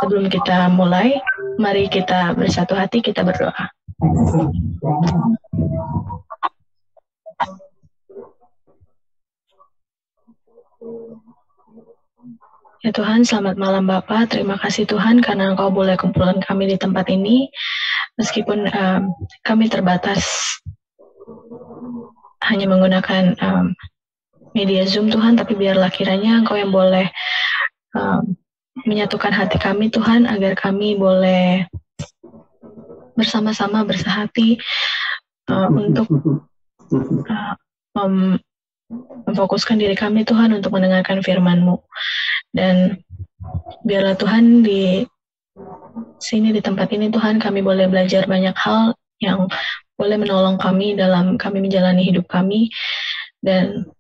sebelum kita mulai, mari kita bersatu hati, kita berdoa. Ya Tuhan, selamat malam Bapak. Terima kasih Tuhan karena Engkau boleh kumpulkan kami di tempat ini. Meskipun kami terbatas hanya menggunakan media Zoom Tuhan, tapi biarlah kiranya Engkau yang boleh menyatukan hati kami Tuhan, agar kami boleh bersama-sama bersehati untuk memfokuskan diri kami Tuhan untuk mendengarkan firman-Mu. Dan biarlah Tuhan di sini, di tempat ini Tuhan, kami boleh belajar banyak hal yang boleh menolong kami dalam kami menjalani hidup kami. Dan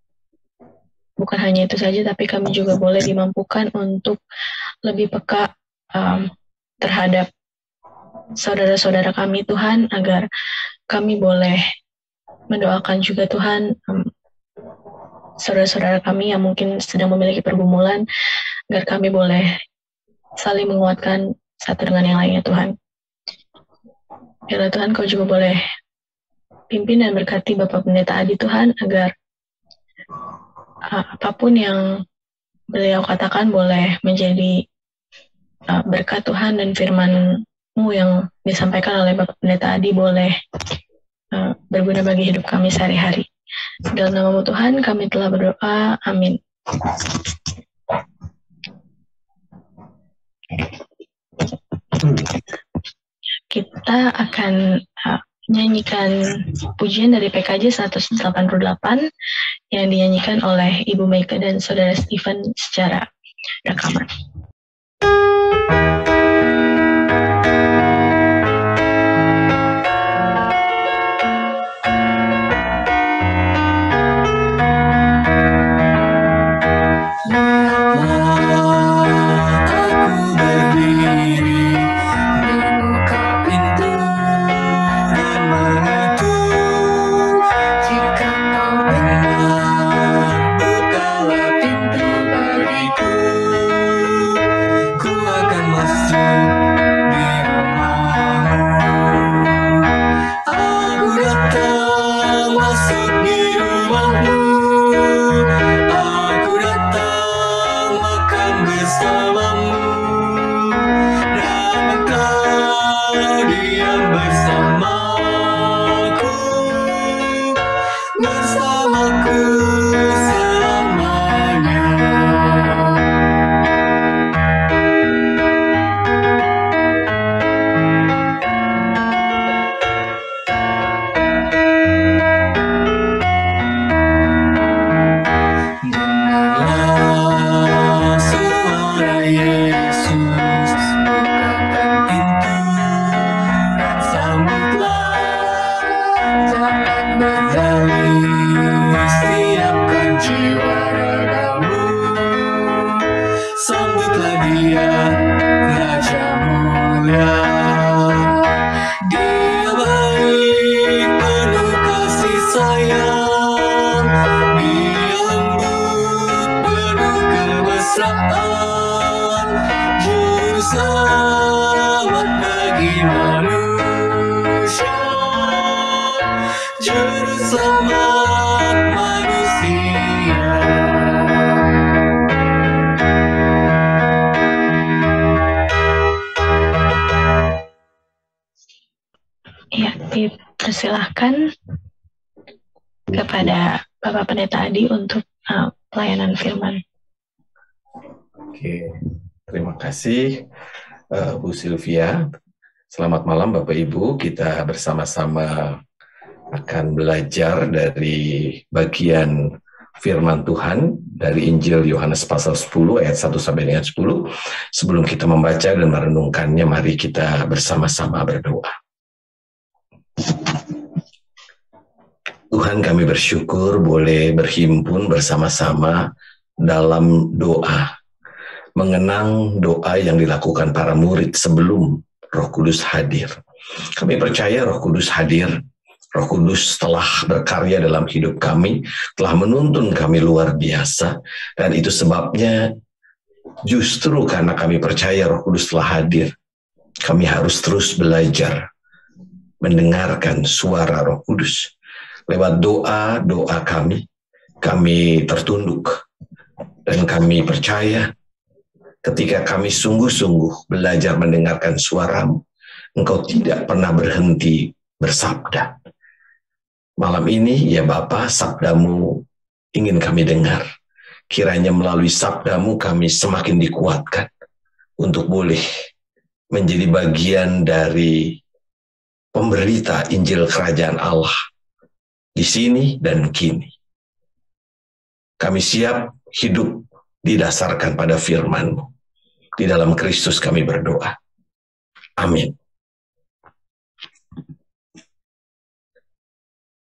bukan hanya itu saja, tapi kami juga boleh dimampukan untuk lebih peka terhadap saudara-saudara kami Tuhan, agar kami boleh mendoakan juga Tuhan saudara-saudara kami yang mungkin sedang memiliki pergumulan, agar kami boleh saling menguatkan satu dengan yang lainnya Tuhan. Biarlah Tuhan Kau juga boleh pimpin dan berkati Bapak Pendeta Adi Tuhan, agar apapun yang beliau katakan boleh menjadi berkat Tuhan, dan firman-Mu yang disampaikan oleh Bapak Pendeta Adi boleh berguna bagi hidup kami sehari-hari. Dalam nama-Mu Tuhan kami telah berdoa, amin. Kita akan menyanyikan pujian dari PKJ 188 yang dinyanyikan oleh Ibu Meika dan Saudara Stephen secara rekaman. Dipersilahkan kepada Bapak Pendeta Adi untuk pelayanan firman. Oke, terima kasih Bu Sylvia. Selamat malam Bapak Ibu, kita bersama-sama akan belajar dari bagian firman Tuhan dari Injil Yohanes pasal 10 ayat 1 sampai dengan 10. Sebelum kita membaca dan merenungkannya, mari kita bersama-sama berdoa. Tuhan, kami bersyukur boleh berhimpun bersama-sama dalam doa, mengenang doa yang dilakukan para murid sebelum Roh Kudus hadir. Kami percaya Roh Kudus hadir. Roh Kudus telah berkarya dalam hidup kami, telah menuntun kami luar biasa, dan itu sebabnya Justru karena kami percaya Roh Kudus telah hadir, kami harus terus belajar mendengarkan suara Roh Kudus. Lewat doa-doa kami tertunduk. Dan kami percaya ketika kami sungguh-sungguh belajar mendengarkan suara-Mu, Engkau tidak pernah berhenti bersabda. Malam ini, ya Bapa, sabda-Mu ingin kami dengar. Kiranya melalui sabda-Mu kami semakin dikuatkan untuk boleh menjadi bagian dari pemberita Injil Kerajaan Allah di sini dan kini. Kami siap hidup didasarkan pada firman-Mu. Di dalam Kristus kami berdoa. Amin.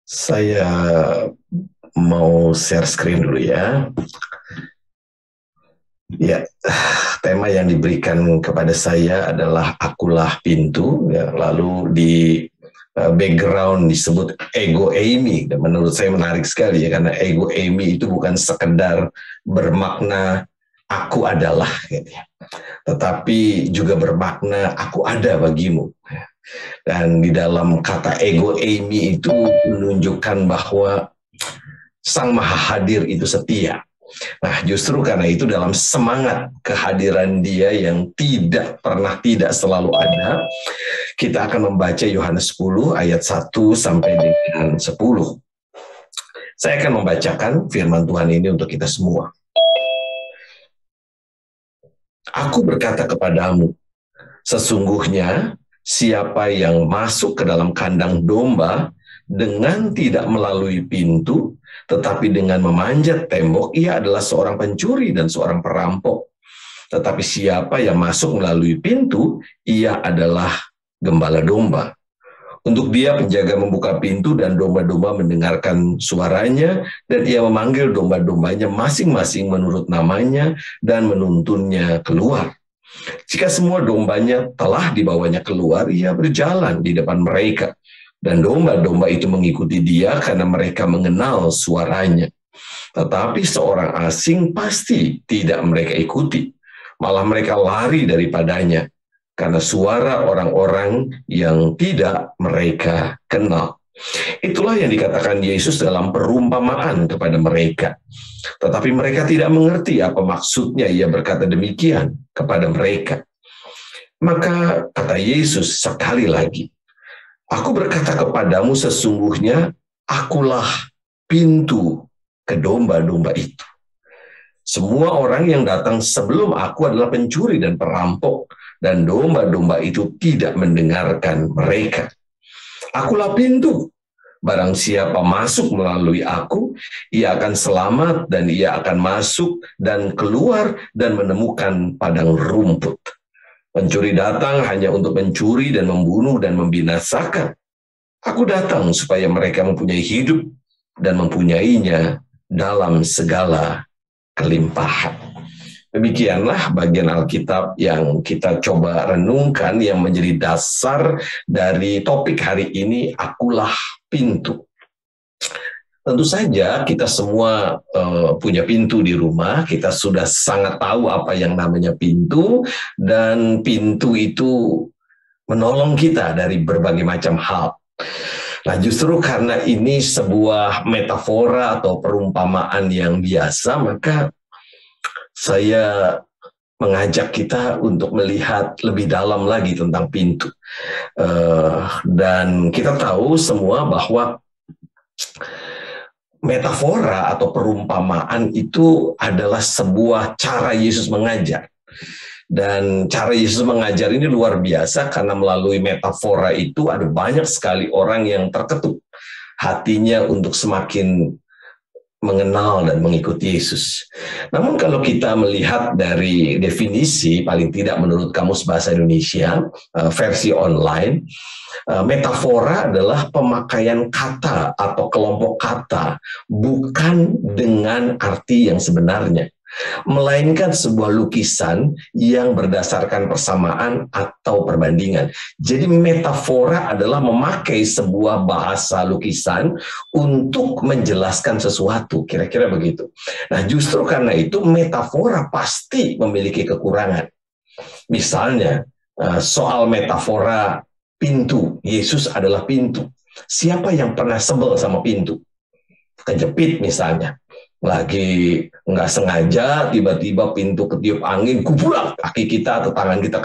Saya mau share screen dulu ya. Ya, tema yang diberikan kepada saya adalah akulah pintu. Ya, lalu di background disebut ego eimi. Dan menurut saya menarik sekali ya, karena ego eimi itu bukan sekedar bermakna aku adalah, gitu ya, tetapi juga bermakna aku ada bagimu. Dan di dalam kata ego eimi itu menunjukkan bahwa Sang Maha Hadir itu setia. Nah, justru karena itu dalam semangat kehadiran Dia yang tidak pernah tidak selalu ada, kita akan membaca Yohanes 10 ayat 1 sampai dengan 10. Saya akan membacakan firman Tuhan ini untuk kita semua. Aku berkata kepadamu, sesungguhnya siapa yang masuk ke dalam kandang domba dengan tidak melalui pintu, tetapi dengan memanjat tembok, ia adalah seorang pencuri dan seorang perampok. Tetapi siapa yang masuk melalui pintu, ia adalah gembala domba. Untuk dia penjaga membuka pintu dan domba-domba mendengarkan suaranya, dan ia memanggil domba-dombanya masing-masing menurut namanya dan menuntunnya keluar. Jika semua dombanya telah dibawanya keluar, ia berjalan di depan mereka. Dan domba-domba itu mengikuti dia karena mereka mengenal suaranya. Tetapi seorang asing pasti tidak mereka ikuti. Malah mereka lari daripadanya karena suara orang-orang yang tidak mereka kenal. Itulah yang dikatakan Yesus dalam perumpamaan kepada mereka. Tetapi mereka tidak mengerti apa maksudnya ia berkata demikian kepada mereka. Maka kata Yesus sekali lagi, aku berkata kepadamu sesungguhnya akulah pintu ke domba-domba itu. Semua orang yang datang sebelum aku adalah pencuri dan perampok, dan domba-domba itu tidak mendengarkan mereka. Akulah pintu. Barang siapa masuk melalui aku, ia akan selamat dan ia akan masuk dan keluar dan menemukan padang rumput. Pencuri datang hanya untuk mencuri dan membunuh dan membinasakan. Aku datang supaya mereka mempunyai hidup dan mempunyainya dalam segala kelimpahan. Demikianlah bagian Alkitab yang kita coba renungkan yang menjadi dasar dari topik hari ini, akulah pintu. Tentu saja kita semua punya pintu di rumah, kita sudah sangat tahu apa yang namanya pintu, dan pintu itu menolong kita dari berbagai macam hal. Nah, justru karena ini sebuah metafora atau perumpamaan yang biasa, maka saya mengajak kita untuk melihat lebih dalam lagi tentang pintu. Dan kita tahu semua bahwa metafora atau perumpamaan itu adalah sebuah cara Yesus mengajar. Dan cara Yesus mengajar ini luar biasa karena melalui metafora itu ada banyak sekali orang yang terketuk hatinya untuk semakin mengenal dan mengikuti Yesus. Namun kalau kita melihat dari definisi, paling tidak menurut Kamus Bahasa Indonesia, versi online, metafora adalah pemakaian kata atau kelompok kata bukan dengan arti yang sebenarnya. melainkan sebuah lukisan yang berdasarkan persamaan atau perbandingan. Jadi metafora adalah memakai sebuah bahasa lukisan untuk menjelaskan sesuatu, kira-kira begitu. Nah, justru karena itu metafora pasti memiliki kekurangan. Misalnya, soal metafora pintu, Yesus adalah pintu. Siapa yang pernah sebel sama pintu? Kejepit misalnya. Lagi nggak sengaja tiba-tiba pintu ketiup angin, gubrak kaki kita atau tangan kita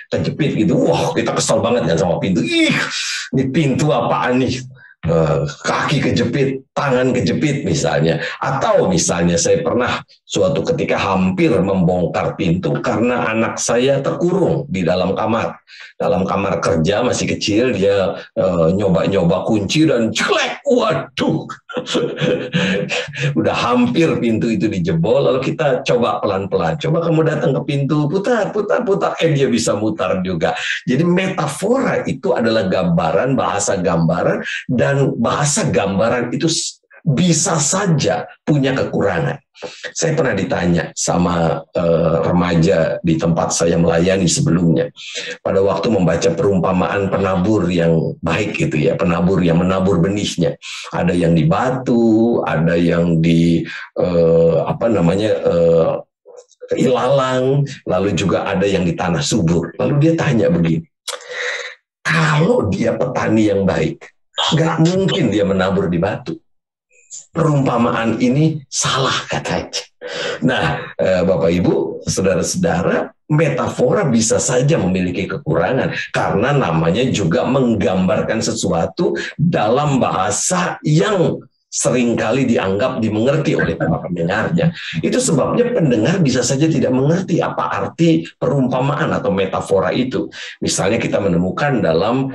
kejepit gitu. Wah, kita kesal banget kan sama pintu. Ih, ini pintu apaan nih? Kaki kejepit, tangan kejepit misalnya. Atau misalnya saya pernah suatu ketika hampir membongkar pintu karena anak saya terkurung di dalam kamar. Dalam kamar kerja masih kecil, dia nyoba-nyoba kunci dan celek, waduh. Udah hampir pintu itu dijebol, lalu kita coba pelan-pelan. Coba kamu datang ke pintu, putar, dia bisa mutar juga. Jadi metafora itu adalah gambaran, bahasa gambaran, dan bahasa gambaran itu bisa saja punya kekurangan. Saya pernah ditanya sama remaja di tempat saya melayani sebelumnya, pada waktu membaca perumpamaan penabur yang baik gitu ya, penabur yang menabur benihnya. Ada yang di batu, ada yang di ilalang, lalu juga ada yang di tanah subur. Lalu dia tanya begini, kalau dia petani yang baik, nggak mungkin dia menabur di batu. Perumpamaan ini salah katanya. Nah, Bapak Ibu, saudara-saudara, metafora bisa saja memiliki kekurangan karena namanya juga menggambarkan sesuatu dalam bahasa yang seringkali dianggap dimengerti oleh para pendengarnya. Itu sebabnya pendengar bisa saja tidak mengerti apa arti perumpamaan atau metafora itu. Misalnya kita menemukan dalam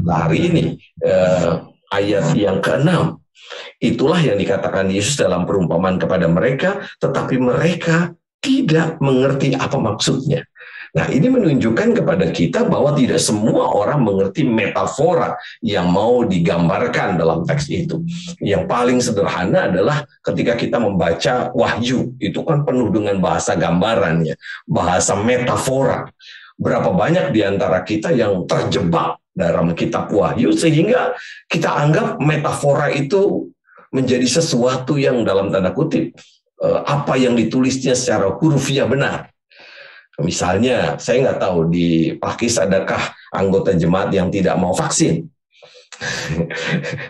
hari ini ayat yang ke-6. Itulah yang dikatakan Yesus dalam perumpamaan kepada mereka, tetapi mereka tidak mengerti apa maksudnya. Nah, ini menunjukkan kepada kita bahwa tidak semua orang mengerti metafora yang mau digambarkan dalam teks itu. Yang paling sederhana adalah ketika kita membaca Wahyu, itu kan penuh dengan bahasa gambarannya, bahasa metafora. Berapa banyak di antara kita yang terjebak dalam kitab Wahyu sehingga kita anggap metafora itu menjadi sesuatu yang dalam tanda kutip apa yang ditulisnya secara hurufiah benar. Misalnya, saya nggak tahu di Pakis adakah anggota jemaat yang tidak mau vaksin.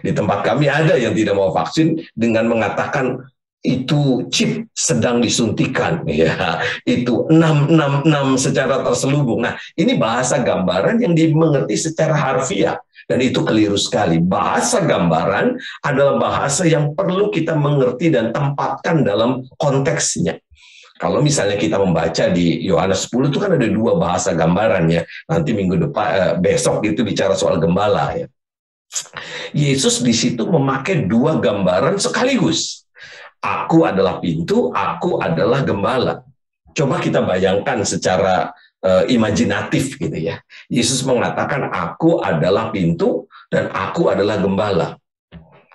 Di tempat kami ada yang tidak mau vaksin dengan mengatakan itu chip sedang disuntikan, ya, itu 666 secara terselubung. Nah, ini bahasa gambaran yang dimengerti secara harfiah, dan itu keliru sekali. Bahasa gambaran adalah bahasa yang perlu kita mengerti dan tempatkan dalam konteksnya. Kalau misalnya kita membaca di Yohanes 10 itu kan ada dua bahasa gambarannya. Nanti minggu depan, besok itu bicara soal gembala, ya. Yesus di situ memakai dua gambaran sekaligus. Aku adalah pintu, aku adalah gembala. Coba kita bayangkan secara imajinatif gitu ya. Yesus mengatakan aku adalah pintu dan aku adalah gembala.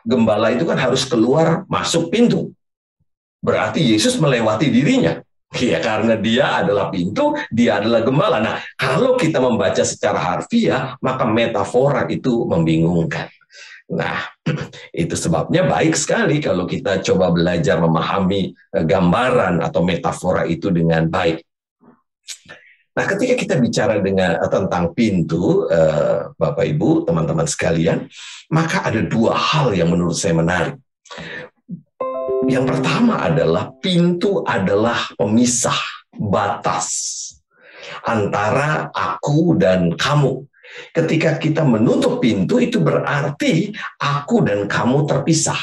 Gembala itu kan harus keluar masuk pintu. Berarti Yesus melewati dirinya. Ya, karena dia adalah pintu, dia adalah gembala. Nah, kalau kita membaca secara harfiah, maka metafora itu membingungkan. Nah, itu sebabnya baik sekali kalau kita coba belajar memahami gambaran atau metafora itu dengan baik. Nah, ketika kita bicara tentang pintu, Bapak Ibu, teman-teman sekalian, maka ada dua hal yang menurut saya menarik. Yang pertama adalah pintu adalah pemisah, batas antara aku dan kamu. Ketika kita menutup pintu, itu berarti aku dan kamu terpisah.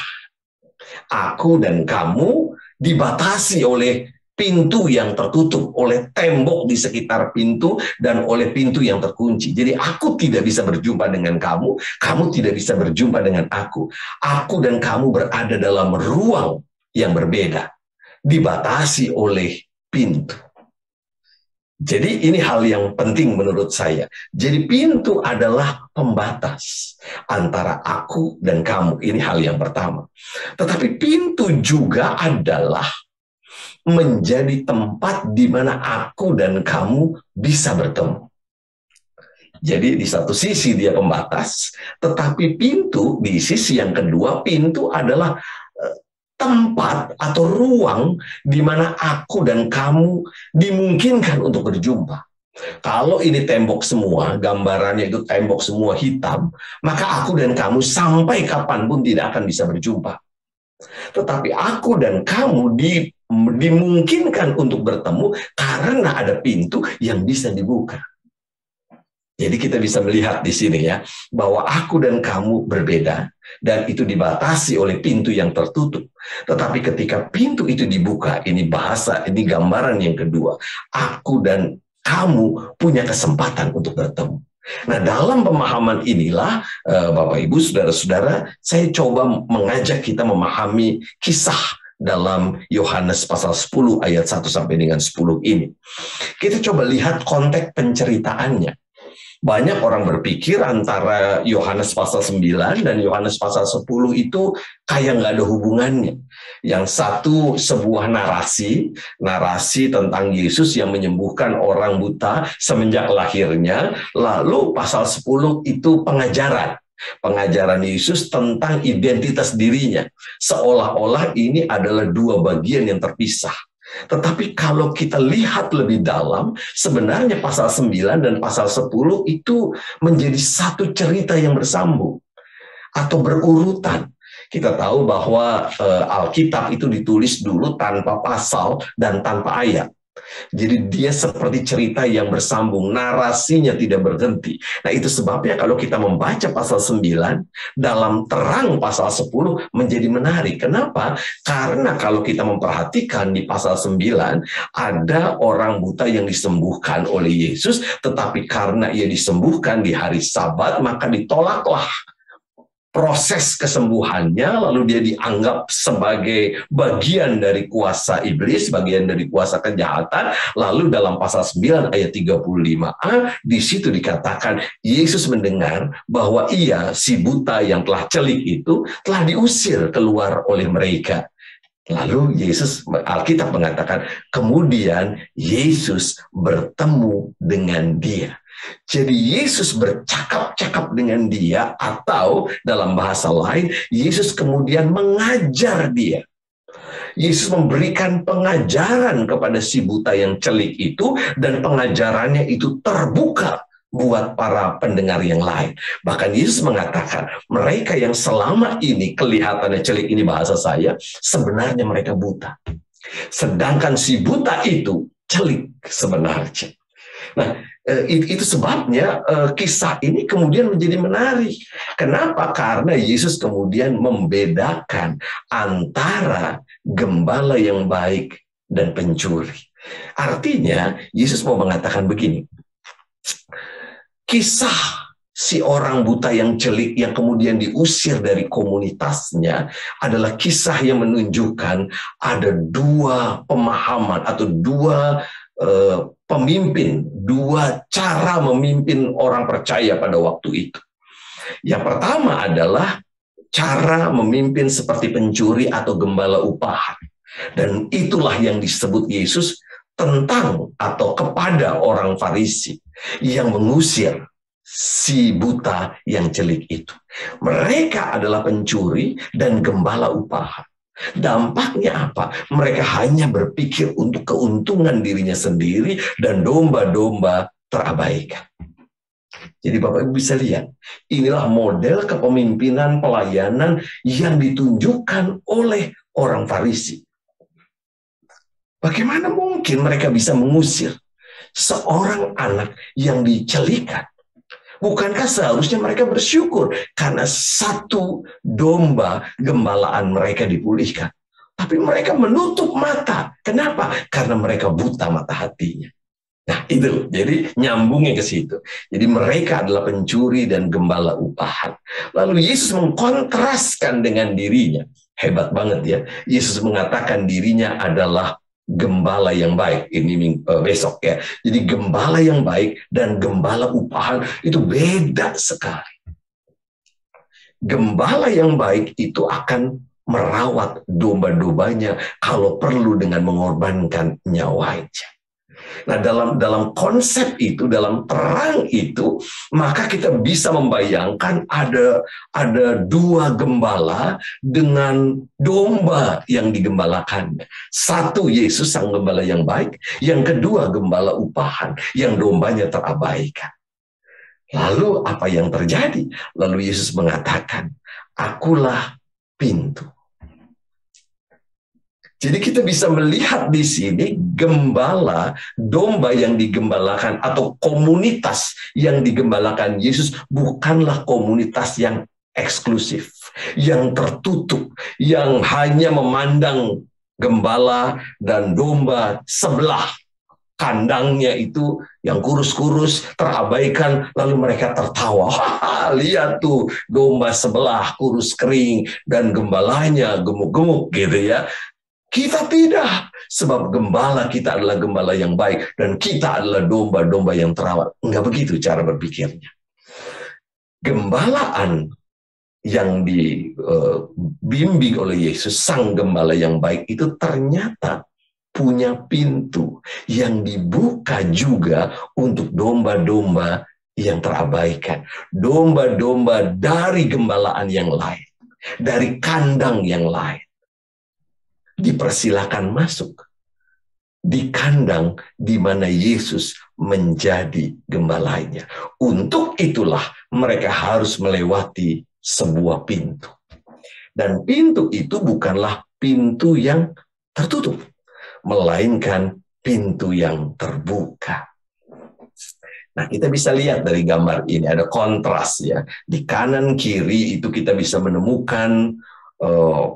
Aku dan kamu dibatasi oleh pintu yang tertutup, oleh tembok di sekitar pintu, dan oleh pintu yang terkunci. Jadi aku tidak bisa berjumpa dengan kamu, kamu tidak bisa berjumpa dengan aku. Aku dan kamu berada dalam ruang yang berbeda, dibatasi oleh pintu. Jadi ini hal yang penting menurut saya. Jadi pintu adalah pembatas antara aku dan kamu. Ini hal yang pertama. Tetapi pintu juga adalah menjadi tempat di mana aku dan kamu bisa bertemu. Jadi di satu sisi dia pembatas, tetapi pintu di sisi yang kedua, pintu adalah tempat atau ruang di mana aku dan kamu dimungkinkan untuk berjumpa. Kalau ini tembok semua, gambarannya itu tembok semua hitam, maka aku dan kamu sampai kapanpun tidak akan bisa berjumpa. Tetapi aku dan kamu dimungkinkan untuk bertemu karena ada pintu yang bisa dibuka. Jadi kita bisa melihat di sini ya, bahwa aku dan kamu berbeda, dan itu dibatasi oleh pintu yang tertutup. Tetapi ketika pintu itu dibuka, ini bahasa, ini gambaran yang kedua, aku dan kamu punya kesempatan untuk bertemu. Nah, dalam pemahaman inilah, Bapak Ibu, Saudara-saudara, saya coba mengajak kita memahami kisah dalam Yohanes pasal 10 ayat 1 sampai dengan 10 ini. Kita coba lihat konteks penceritaannya. Banyak orang berpikir antara Yohanes pasal 9 dan Yohanes pasal 10 itu kayak nggak ada hubungannya. Yang satu sebuah narasi tentang Yesus yang menyembuhkan orang buta semenjak lahirnya, lalu pasal 10 itu pengajaran Yesus tentang identitas dirinya. Seolah-olah ini adalah dua bagian yang terpisah. Tetapi kalau kita lihat lebih dalam, sebenarnya pasal 9 dan pasal 10 itu menjadi satu cerita yang bersambung atau berurutan. Kita tahu bahwa Alkitab itu ditulis dulu tanpa pasal dan tanpa ayat. Jadi dia seperti cerita yang bersambung, narasinya tidak berhenti. Nah, itu sebabnya kalau kita membaca pasal 9 dalam terang pasal 10 menjadi menarik. Kenapa? Karena kalau kita memperhatikan di pasal 9 ada orang buta yang disembuhkan oleh Yesus, tetapi karena ia disembuhkan di hari Sabat, maka ditolaklah proses kesembuhannya, lalu dia dianggap sebagai bagian dari kuasa iblis, bagian dari kuasa kejahatan. Lalu dalam pasal 9 ayat 35a, di situ dikatakan Yesus mendengar bahwa ia, si buta yang telah celik itu, telah diusir keluar oleh mereka. Lalu Alkitab mengatakan, kemudian Yesus bertemu dengan dia. Jadi Yesus bercakap-cakap dengan dia, atau dalam bahasa lain, Yesus kemudian mengajar dia. Yesus memberikan pengajaran kepada si buta yang celik itu, dan pengajarannya itu terbuka buat para pendengar yang lain. Bahkan Yesus mengatakan, mereka yang selama ini kelihatannya celik, ini bahasa saya, sebenarnya mereka buta. Sedangkan si buta itu celik sebenarnya. Nah, itu sebabnya kisah ini kemudian menjadi menarik. Kenapa? Karena Yesus kemudian membedakan antara gembala yang baik dan pencuri. Artinya, Yesus mau mengatakan begini, kisah si orang buta yang celik yang kemudian diusir dari komunitasnya adalah kisah yang menunjukkan ada dua pemahaman atau dua pemimpin, dua cara memimpin orang percaya pada waktu itu. Yang pertama adalah cara memimpin seperti pencuri atau gembala upahan. Dan itulah yang disebut Yesus tentang atau kepada orang Farisi yang mengusir si buta yang celik itu. Mereka adalah pencuri dan gembala upahan. Dampaknya apa? Mereka hanya berpikir untuk keuntungan dirinya sendiri dan domba-domba terabaikan. Jadi Bapak Ibu bisa lihat, inilah model kepemimpinan pelayanan yang ditunjukkan oleh orang Farisi. Bagaimana mungkin mereka bisa mengusir seorang anak yang dicelikan? Bukankah seharusnya mereka bersyukur karena satu domba gembalaan mereka dipulihkan? Tapi mereka menutup mata. Kenapa? Karena mereka buta mata hatinya. Nah, itu. Jadi nyambungnya ke situ. Jadi mereka adalah pencuri dan gembala upahan. Lalu Yesus mengkontraskan dengan dirinya. Hebat banget ya. Yesus mengatakan dirinya adalah gembala yang baik. Ini besok ya. Jadi gembala yang baik dan gembala upahan itu beda sekali. Gembala yang baik itu akan merawat domba-dombanya, kalau perlu dengan mengorbankan nyawanya. Nah, dalam konsep itu, dalam terang itu, maka kita bisa membayangkan ada dua gembala dengan domba yang digembalakannya. Satu, Yesus sang gembala yang baik. Yang kedua, gembala upahan yang dombanya terabaikan. Lalu apa yang terjadi? Lalu Yesus mengatakan, "Akulah pintu." Jadi kita bisa melihat di sini gembala, domba yang digembalakan atau komunitas yang digembalakan Yesus bukanlah komunitas yang eksklusif, yang tertutup, yang hanya memandang gembala dan domba sebelah kandangnya itu yang kurus-kurus terabaikan, lalu mereka tertawa. Lihat tuh domba sebelah kurus kering dan gembalanya gemuk-gemuk gitu ya. Kita tidak, sebab gembala kita adalah gembala yang baik dan kita adalah domba-domba yang terawat. Enggak begitu cara berpikirnya. Gembalaan yang dibimbing oleh Yesus, sang gembala yang baik itu ternyata punya pintu yang dibuka juga untuk domba-domba yang terabaikan. Domba-domba dari gembalaan yang lain, dari kandang yang lain, dipersilakan masuk di kandang di mana Yesus menjadi gembalanya. Untuk itulah mereka harus melewati sebuah pintu. Dan pintu itu bukanlah pintu yang tertutup, melainkan pintu yang terbuka. Nah, kita bisa lihat dari gambar ini, ada kontras ya. Di kanan kiri itu kita bisa menemukan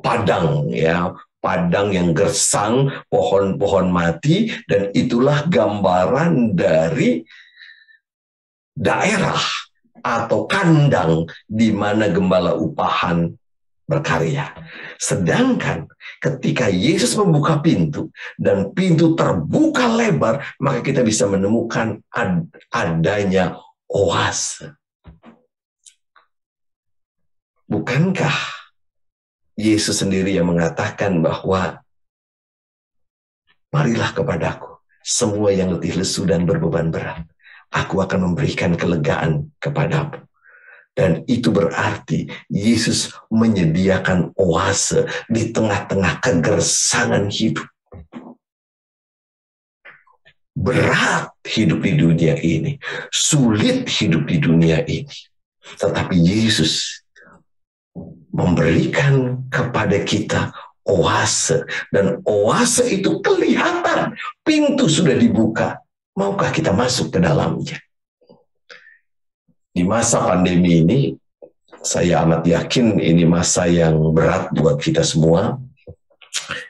padang ya, padang yang gersang, pohon-pohon mati, dan itulah gambaran dari daerah atau kandang di mana gembala upahan berkarya. Sedangkan ketika Yesus membuka pintu dan pintu terbuka lebar, maka kita bisa menemukan adanya oase. Bukankah Yesus sendiri yang mengatakan bahwa marilah kepadaku semua yang letih lesu dan berbeban berat, aku akan memberikan kelegaan kepadamu. Dan itu berarti Yesus menyediakan oase di tengah-tengah kegersangan hidup. Berat hidup di dunia ini, sulit hidup di dunia ini, tetapi Yesus memberikan kepada kita oase, dan oase itu kelihatan, pintu sudah dibuka. Maukah kita masuk ke dalamnya? Di masa pandemi ini, saya amat yakin ini masa yang berat buat kita semua.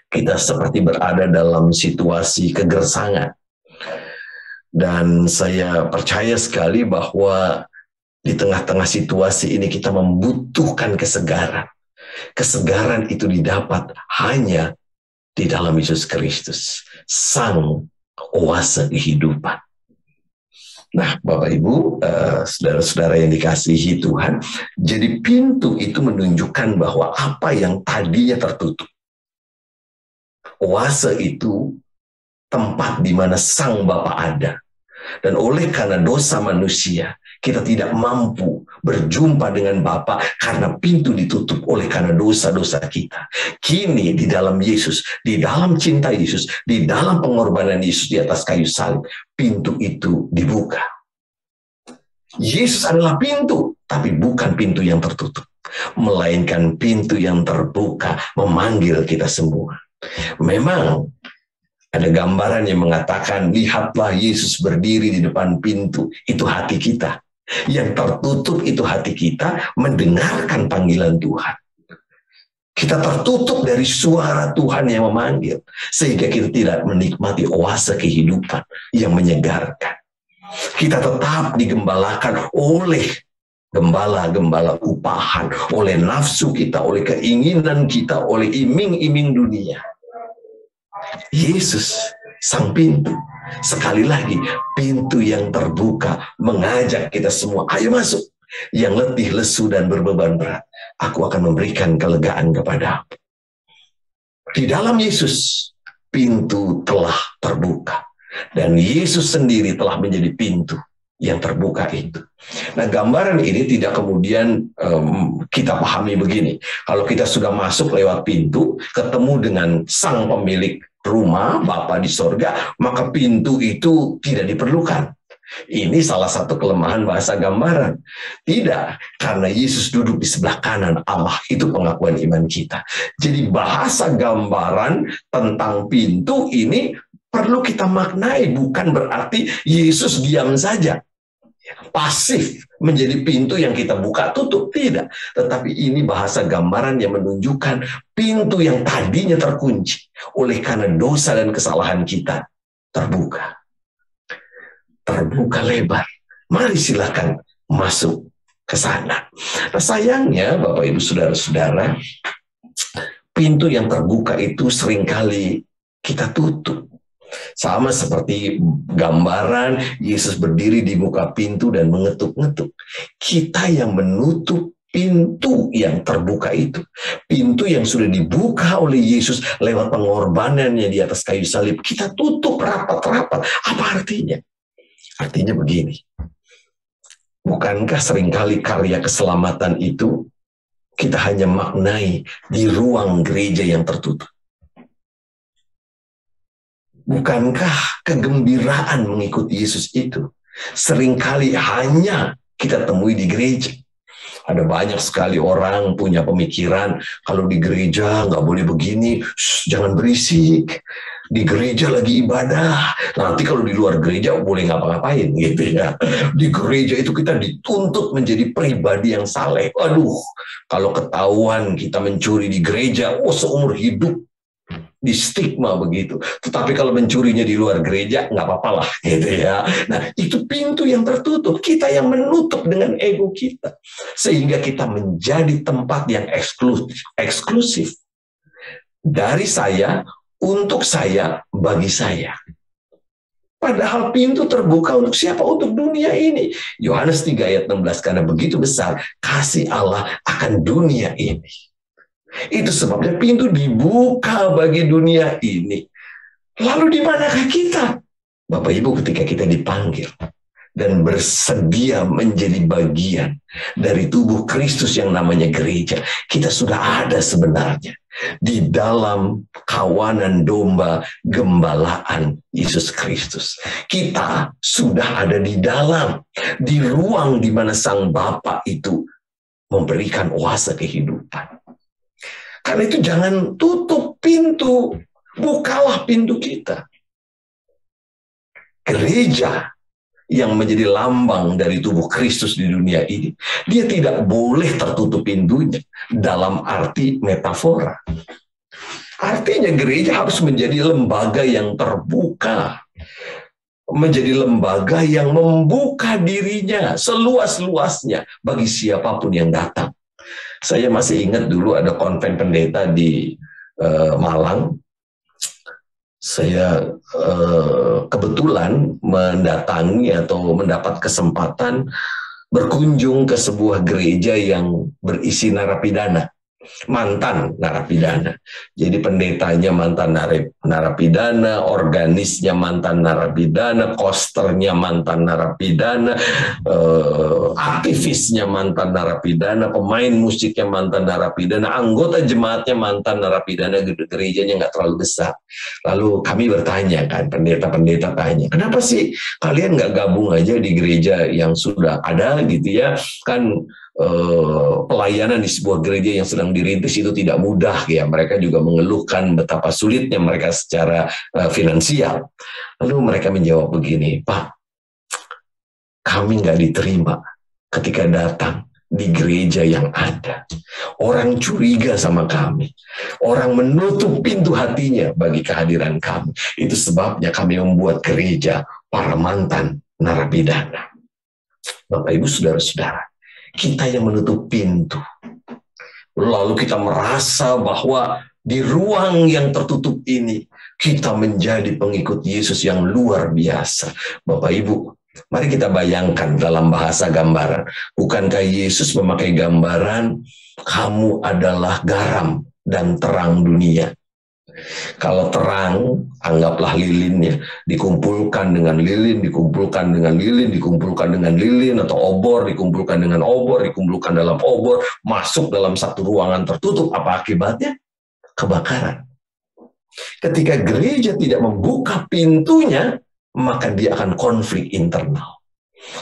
Kita seperti berada dalam situasi kegersangan. Dan saya percaya sekali bahwa di tengah-tengah situasi ini kita membutuhkan kesegaran. Kesegaran itu didapat hanya di dalam Yesus Kristus, sang oase kehidupan. Nah, Bapak Ibu, saudara-saudara yang dikasihi Tuhan, jadi pintu itu menunjukkan bahwa apa yang tadinya tertutup, oase itu tempat di mana sang Bapa ada. Dan oleh karena dosa manusia, kita tidak mampu berjumpa dengan Bapa karena pintu ditutup oleh karena dosa-dosa kita. Kini di dalam Yesus, di dalam cinta Yesus, di dalam pengorbanan Yesus di atas kayu salib, pintu itu dibuka. Yesus adalah pintu, tapi bukan pintu yang tertutup, melainkan pintu yang terbuka memanggil kita semua. Memang ada gambaran yang mengatakan, lihatlah Yesus berdiri di depan pintu. Itu hati kita. Yang tertutup itu hati kita mendengarkan panggilan Tuhan. Kita tertutup dari suara Tuhan yang memanggil, sehingga kita tidak menikmati oase kehidupan yang menyegarkan. Kita tetap digembalakan oleh gembala-gembala upahan, oleh nafsu kita, oleh keinginan kita, oleh iming-iming dunia. Yesus, sang pintu. Sekali lagi, pintu yang terbuka mengajak kita semua, ayo masuk. Yang letih, lesu, dan berbeban berat, aku akan memberikan kelegaan kepadamu. Di dalam Yesus, pintu telah terbuka. Dan Yesus sendiri telah menjadi pintu yang terbuka itu. Nah, gambaran ini tidak kemudian kita pahami begini. Kalau kita sudah masuk lewat pintu, ketemu dengan sang pemilik rumah, Bapa di sorga, maka pintu itu tidak diperlukan. Ini salah satu kelemahan bahasa gambaran. Tidak, karena Yesus duduk di sebelah kanan Allah, itu pengakuan iman kita. Jadi bahasa gambaran tentang pintu ini perlu kita maknai, bukan berarti Yesus diam saja, pasif menjadi pintu yang kita buka tutup, tidak. Tetapi ini bahasa gambaran yang menunjukkan pintu yang tadinya terkunci oleh karena dosa dan kesalahan kita terbuka lebar. Mari silakan masuk ke sana. Nah, sayangnya Bapak Ibu Saudara-saudara, pintu yang terbuka itu seringkali kita tutup. Sama seperti gambaran Yesus berdiri di muka pintu dan mengetuk-ngetuk. Kita yang menutup pintu yang terbuka itu. Pintu yang sudah dibuka oleh Yesus lewat pengorbanannya di atas kayu salib. Kita tutup rapat-rapat. Apa artinya? Artinya begini. Bukankah seringkali karya keselamatan itu kita hanya maknai di ruang gereja yang tertutup? Bukankah kegembiraan mengikuti Yesus itu seringkali hanya kita temui di gereja? Ada banyak sekali orang punya pemikiran, kalau di gereja nggak boleh begini, jangan berisik. Di gereja lagi ibadah, nanti kalau di luar gereja boleh ngapa-ngapain gitu ya. Di gereja itu kita dituntut menjadi pribadi yang saleh. Waduh, kalau ketahuan kita mencuri di gereja, seumur hidup di stigma begitu. Tetapi kalau mencurinya di luar gereja, nggak apa-apa lah gitu ya. Nah, itu pintu yang tertutup. Kita yang menutup dengan ego kita. Sehingga kita menjadi tempat yang eksklusif. Dari saya, untuk saya, bagi saya. Padahal pintu terbuka untuk siapa? Untuk dunia ini. Yohanes 3 ayat 16, karena begitu besar kasih Allah akan dunia ini. Itu sebabnya pintu dibuka bagi dunia ini. Lalu di manakah kita? Bapak Ibu, ketika kita dipanggil dan bersedia menjadi bagian dari tubuh Kristus yang namanya gereja, kita sudah ada sebenarnya di dalam kawanan domba gembalaan Yesus Kristus. Kita sudah ada di dalam, di ruang di mana Sang Bapa itu memberikan kuasa kehidupan. Karena itu jangan tutup pintu, bukalah pintu kita. Gereja yang menjadi lambang dari tubuh Kristus di dunia ini, dia tidak boleh tertutup pintunya dalam arti metafora. Artinya gereja harus menjadi lembaga yang terbuka, menjadi lembaga yang membuka dirinya seluas-luasnya bagi siapapun yang datang. Saya masih ingat dulu ada konven pendeta di Malang. Saya kebetulan mendatangi atau mendapat kesempatan berkunjung ke sebuah gereja yang berisi narapidana, mantan narapidana. Jadi pendetanya mantan narapidana, organisnya mantan narapidana, kosternya mantan narapidana, aktivisnya mantan narapidana, pemain musiknya mantan narapidana, anggota jemaatnya mantan narapidana. Gerejanya nggak terlalu besar. Lalu kami bertanya kan, pendeta-pendeta tanya, kenapa sih kalian nggak gabung aja di gereja yang sudah ada gitu ya? Kan pelayanan di sebuah gereja yang sedang dirintis itu tidak mudah ya. Mereka juga mengeluhkan betapa sulitnya mereka secara finansial. Lalu mereka menjawab begini, Pak, kami nggak diterima ketika datang di gereja yang ada. Orang curiga sama kami. Orang menutup pintu hatinya bagi kehadiran kami. Itu sebabnya kami membuat gereja para mantan narapidana. Bapak Ibu Saudara-saudara, kita yang menutup pintu. Lalu kita merasa bahwa di ruang yang tertutup ini kita menjadi pengikut Yesus yang luar biasa. Bapak Ibu, mari kita bayangkan dalam bahasa gambaran. Bukankah Yesus memakai gambaran, kamu adalah garam dan terang dunia. Kalau terang, anggaplah lilinnya, dikumpulkan dengan lilin, dikumpulkan dengan lilin, dikumpulkan dengan lilin, atau obor, dikumpulkan dengan obor, dikumpulkan dalam obor, masuk dalam satu ruangan tertutup. Apa akibatnya? Kebakaran. Ketika gereja tidak membuka pintunya, maka dia akan konflik internal.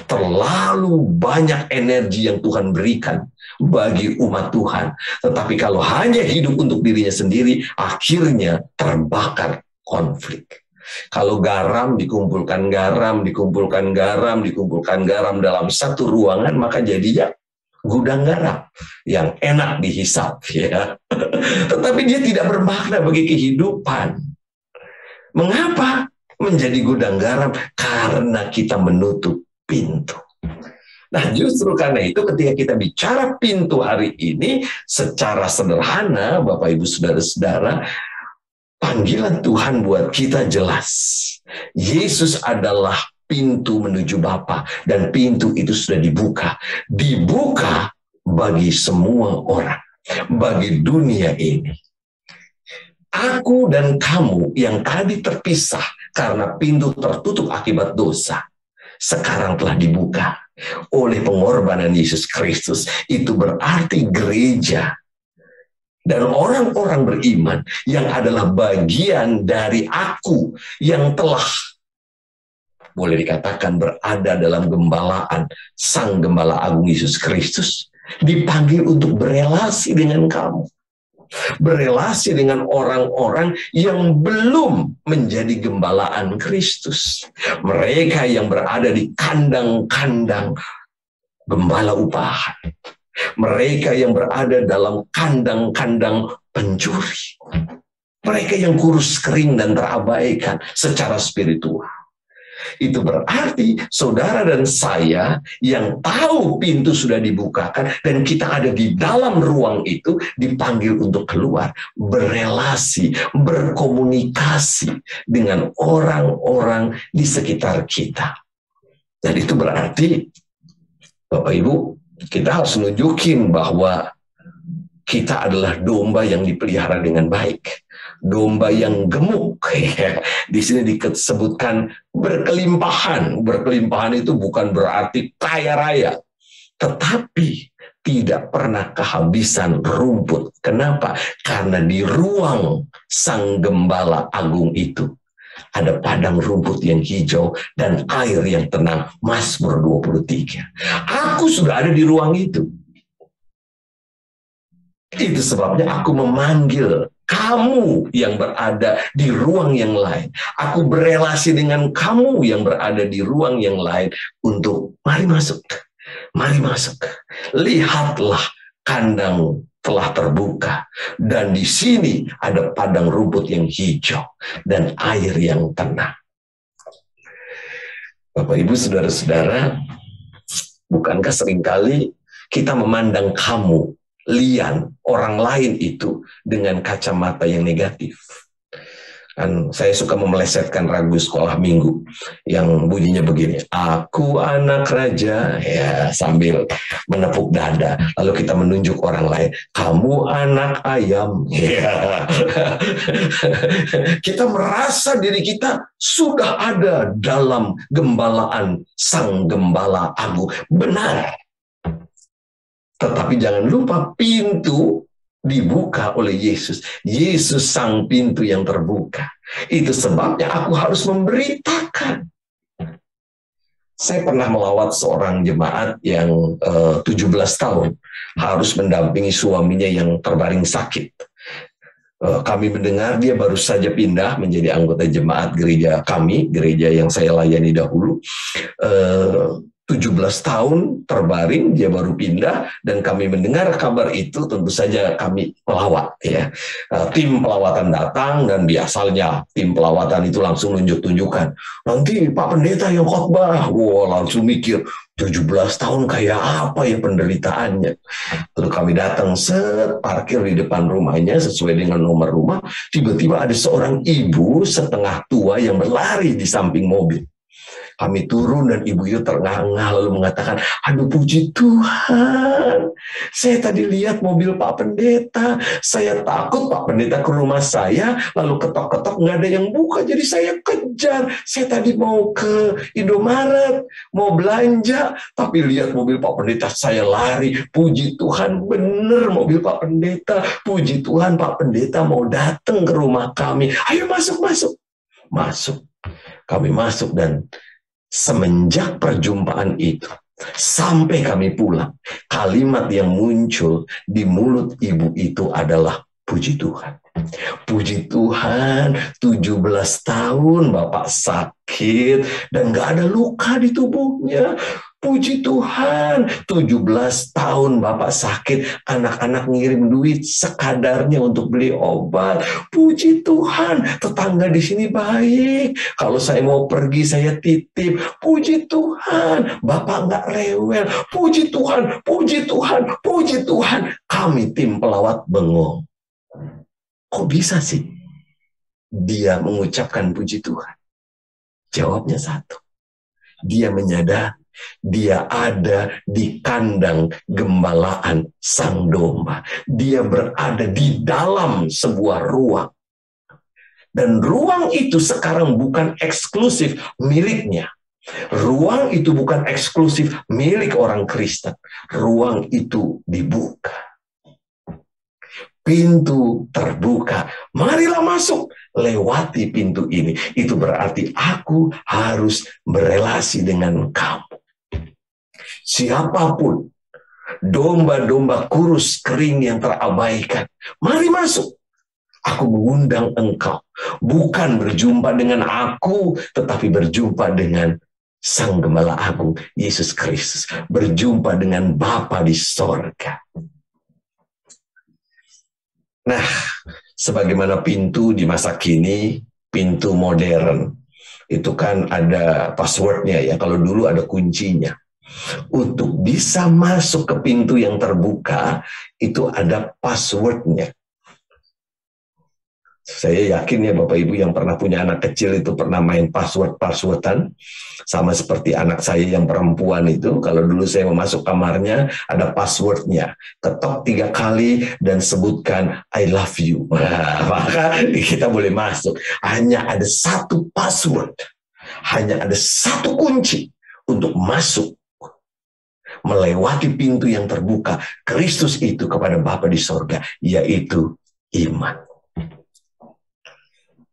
Terlalu banyak energi yang Tuhan berikan bagi umat Tuhan. Tetapi kalau hanya hidup untuk dirinya sendiri, akhirnya terbakar konflik. Kalau garam dikumpulkan garam, dikumpulkan garam, dikumpulkan garam dalam satu ruangan, maka jadinya gudang garam yang enak dihisap, ya. Tetapi dia tidak bermakna bagi kehidupan. Mengapa menjadi gudang garam? Karena kita menutup pintu. Nah, justru karena itu ketika kita bicara pintu hari ini, secara sederhana, Bapak Ibu Saudara-saudara, panggilan Tuhan buat kita jelas. Yesus adalah pintu menuju Bapa, dan pintu itu sudah dibuka. Dibuka bagi semua orang, bagi dunia ini. Aku dan kamu yang tadi terpisah karena pintu tertutup akibat dosa, sekarang telah dibuka oleh pengorbanan Yesus Kristus. Itu berarti gereja dan orang-orang beriman yang adalah bagian dari aku yang telah, boleh dikatakan, berada dalam gembalaan Sang Gembala Agung Yesus Kristus, dipanggil untuk berelasi dengan kamu. Berelasi dengan orang-orang yang belum menjadi gembalaan Kristus. Mereka yang berada di kandang-kandang gembala upahan. Mereka yang berada dalam kandang-kandang pencuri. Mereka yang kurus kering dan terabaikan secara spiritual. Itu berarti saudara dan saya yang tahu pintu sudah dibukakan dan kita ada di dalam ruang itu dipanggil untuk keluar, berelasi, berkomunikasi dengan orang-orang di sekitar kita. Dan itu berarti, Bapak Ibu, kita harus nunjukin bahwa kita adalah domba yang dipelihara dengan baik. Domba yang gemuk. Di sini disebutkan berkelimpahan. Berkelimpahan itu bukan berarti kaya raya, tetapi tidak pernah kehabisan rumput. Kenapa? Karena di ruang Sang Gembala Agung itu ada padang rumput yang hijau dan air yang tenang. Mazmur 23. Aku sudah ada di ruang itu. Itu sebabnya aku memanggil kamu yang berada di ruang yang lain. Aku berelasi dengan kamu yang berada di ruang yang lain untuk mari masuk. Mari masuk. Lihatlah, kandang telah terbuka. Dan di sini ada padang rumput yang hijau dan air yang tenang. Bapak, Ibu, Saudara-saudara, bukankah seringkali kita memandang kamu, Lian, orang lain itu dengan kacamata yang negatif? Kan saya suka memelesetkan lagu sekolah minggu yang bunyinya begini, aku anak raja, ya, sambil menepuk dada. Lalu kita menunjuk orang lain, kamu anak ayam, ya. Kita merasa diri kita sudah ada dalam gembalaan Sang Gembala Agung. Benar. Tetapi jangan lupa pintu dibuka oleh Yesus. Yesus sang pintu yang terbuka. Itu sebabnya aku harus memberitakan. Saya pernah melawat seorang jemaat yang 17 tahun harus mendampingi suaminya yang terbaring sakit. Kami mendengar dia baru saja pindah menjadi anggota jemaat gereja kami, gereja yang saya layani dahulu. 17 tahun terbaring, dia baru pindah, dan kami mendengar kabar itu, tentu saja kami pelawat, ya. Tim pelawatan datang, dan biasanya tim pelawatan itu langsung nunjuk-tunjukkan, nanti Pak Pendeta yang khotbah. Wah, langsung mikir, 17 tahun kayak apa ya penderitaannya. Lalu kami datang, parkir di depan rumahnya sesuai dengan nomor rumah. Tiba-tiba ada seorang ibu setengah tua yang berlari di samping mobil. Kami turun dan ibu itu terengah-engah lalu mengatakan, aduh puji Tuhan, saya tadi lihat mobil Pak Pendeta, saya takut Pak Pendeta ke rumah saya, lalu ketok-ketok nggak ada yang buka, jadi saya kejar. Saya tadi mau ke Indomaret, mau belanja, tapi lihat mobil Pak Pendeta, saya lari. Puji Tuhan, bener mobil Pak Pendeta. Puji Tuhan, Pak Pendeta mau datang ke rumah kami. Ayo masuk, masuk. Masuk. Kami masuk dan semenjak perjumpaan itu, sampai kami pulang, kalimat yang muncul di mulut ibu itu adalah puji Tuhan. Puji Tuhan, 17 tahun Bapak sakit dan gak ada luka di tubuhnya. Puji Tuhan, 17 tahun Bapak sakit, anak-anak ngirim duit sekadarnya untuk beli obat. Puji Tuhan, tetangga di sini baik. Kalau saya mau pergi, saya titip. Puji Tuhan, Bapak nggak rewel. Puji Tuhan, puji Tuhan, puji Tuhan. Kami tim pelawat bengong. Kok bisa sih dia mengucapkan puji Tuhan? Jawabnya satu. Dia menyadari dia ada di kandang gembalaan sang domba. Dia berada di dalam sebuah ruang. Dan ruang itu sekarang bukan eksklusif miliknya. Ruang itu bukan eksklusif milik orang Kristen. Ruang itu dibuka. Pintu terbuka. Marilah masuk. Lewati pintu ini. Itu berarti aku harus berelasi dengan kamu. Siapapun, domba-domba kurus kering yang terabaikan, mari masuk. Aku mengundang engkau, bukan berjumpa dengan aku, tetapi berjumpa dengan Sang Gembala Agung, Yesus Kristus. Berjumpa dengan Bapa di sorga. Nah, sebagaimana pintu di masa kini, pintu modern, itu kan ada passwordnya ya, kalau dulu ada kuncinya. Untuk bisa masuk ke pintu yang terbuka, itu ada passwordnya. Saya yakin ya Bapak Ibu yang pernah punya anak kecil itu pernah main password-passwordan. Sama seperti anak saya yang perempuan itu, kalau dulu saya mau masuk kamarnya, ada passwordnya. Ketok 3 kali dan sebutkan I love you. Nah, maka kita boleh masuk. Hanya ada satu password. Hanya ada satu kunci untuk masuk. Melewati pintu yang terbuka, Kristus itu kepada Bapa di sorga, yaitu iman.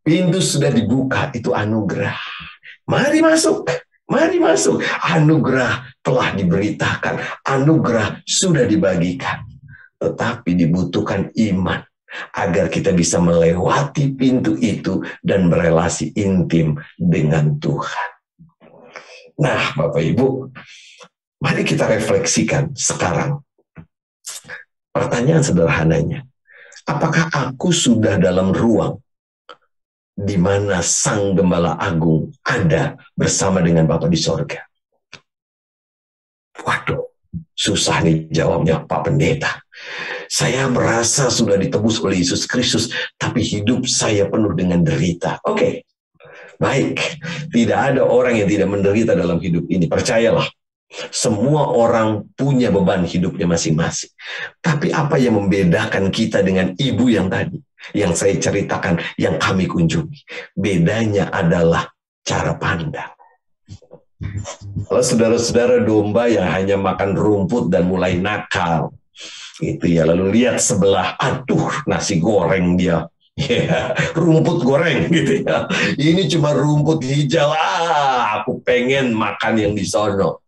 Pintu sudah dibuka, itu anugerah. Mari masuk, mari masuk. Anugerah telah diberitakan, anugerah sudah dibagikan. Tetapi dibutuhkan iman, agar kita bisa melewati pintu itu dan berelasi intim dengan Tuhan. Nah, Bapak Ibu, mari kita refleksikan sekarang. Pertanyaan sederhananya, apakah aku sudah dalam ruang di mana Sang Gembala Agung ada bersama dengan Bapa di sorga? Waduh, susah nih jawabnya Pak Pendeta. Saya merasa sudah ditebus oleh Yesus Kristus, tapi hidup saya penuh dengan derita. Oke, baik. Tidak ada orang yang tidak menderita dalam hidup ini. Percayalah. Semua orang punya beban hidupnya masing-masing. Tapi apa yang membedakan kita dengan ibu yang tadi, yang saya ceritakan, yang kami kunjungi? Bedanya adalah cara pandang. Kalau saudara-saudara domba yang hanya makan rumput dan mulai nakal, itu ya, lalu lihat sebelah, aduh nasi goreng dia. Ya, rumput goreng gitu ya. Ini cuma rumput hijau, aku pengen makan yang di sono.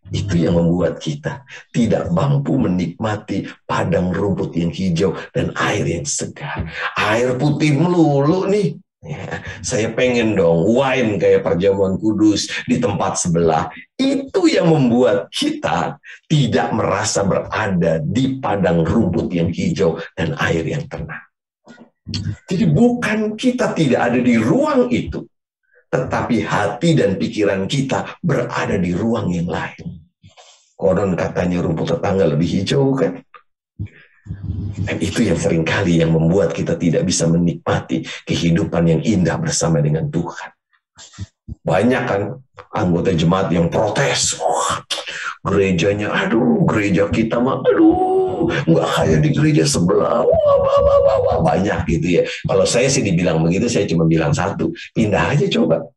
Itu yang membuat kita tidak mampu menikmati padang rumput yang hijau dan air yang segar. Air putih melulu nih. Ya, saya pengen dong wine kayak Perjamuan Kudus di tempat sebelah. Itu yang membuat kita tidak merasa berada di padang rumput yang hijau dan air yang tenang. Jadi bukan kita tidak ada di ruang itu, tetapi hati dan pikiran kita berada di ruang yang lain. Konon katanya rumput tetangga lebih hijau kan? Dan itu yang seringkali yang membuat kita tidak bisa menikmati kehidupan yang indah bersama dengan Tuhan. Banyak kan anggota jemaat yang protes. Wah, gerejanya, aduh, gereja kita mah, aduh, nggak kayak di gereja sebelah. Wah, wah, wah, wah, wah. Banyak gitu ya. Kalau saya sih dibilang begitu, saya cuma bilang satu, pindah aja coba.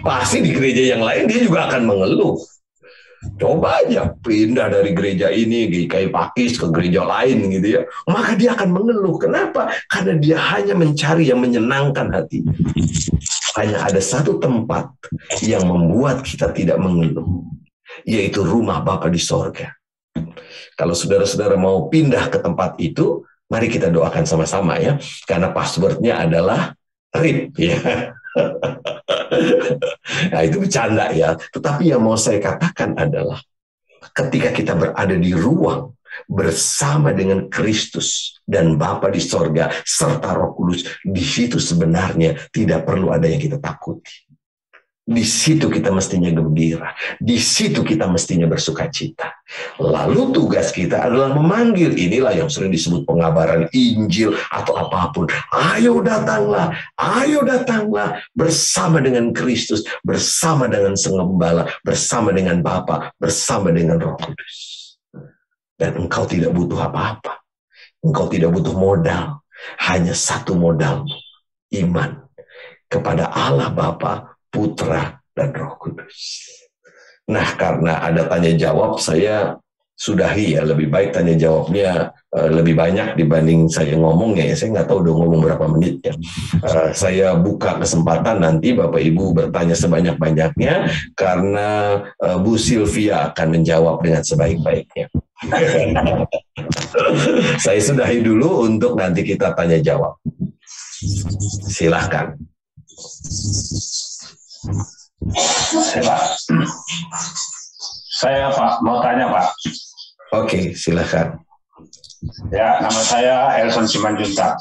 Pasti di gereja yang lain dia juga akan mengeluh. Coba aja pindah dari gereja ini GKI Pakis ke gereja lain gitu ya, maka dia akan mengeluh. Kenapa? Karena dia hanya mencari yang menyenangkan hati. Hanya ada satu tempat yang membuat kita tidak mengeluh, yaitu rumah Bapa di sorga. Kalau saudara-saudara mau pindah ke tempat itu, mari kita doakan sama-sama ya, karena passwordnya adalah RIP ya. Nah, itu bercanda ya. Tetapi yang mau saya katakan adalah ketika kita berada di ruang bersama dengan Kristus dan Bapa di sorga serta Roh Kudus, di situ sebenarnya tidak perlu ada yang kita takuti. Di situ kita mestinya gembira. Di situ kita mestinya bersuka cita. Lalu tugas kita adalah memanggil. Inilah yang sering disebut pengabaran Injil atau apapun. Ayo datanglah bersama dengan Kristus, bersama dengan Sang Gembala, bersama dengan Bapa, bersama dengan Roh Kudus. Dan engkau tidak butuh apa-apa. Engkau tidak butuh modal. Hanya satu modal, iman kepada Allah Bapa, Putra, dan Roh Kudus. Nah, karena ada tanya jawab, saya sudahi ya. Lebih baik tanya jawabnya lebih banyak dibanding saya ngomongnya ya. Saya nggak tahu udah ngomong berapa menit ya. Saya buka kesempatan nanti Bapak Ibu bertanya sebanyak-banyaknya, karena Bu Sylvia akan menjawab dengan sebaik-baiknya. Saya sudahi dulu untuk nanti kita tanya jawab. Silahkan. Saya Pak, mau tanya Pak. Oke, silakan. Ya, nama saya Elson Simanjuntak.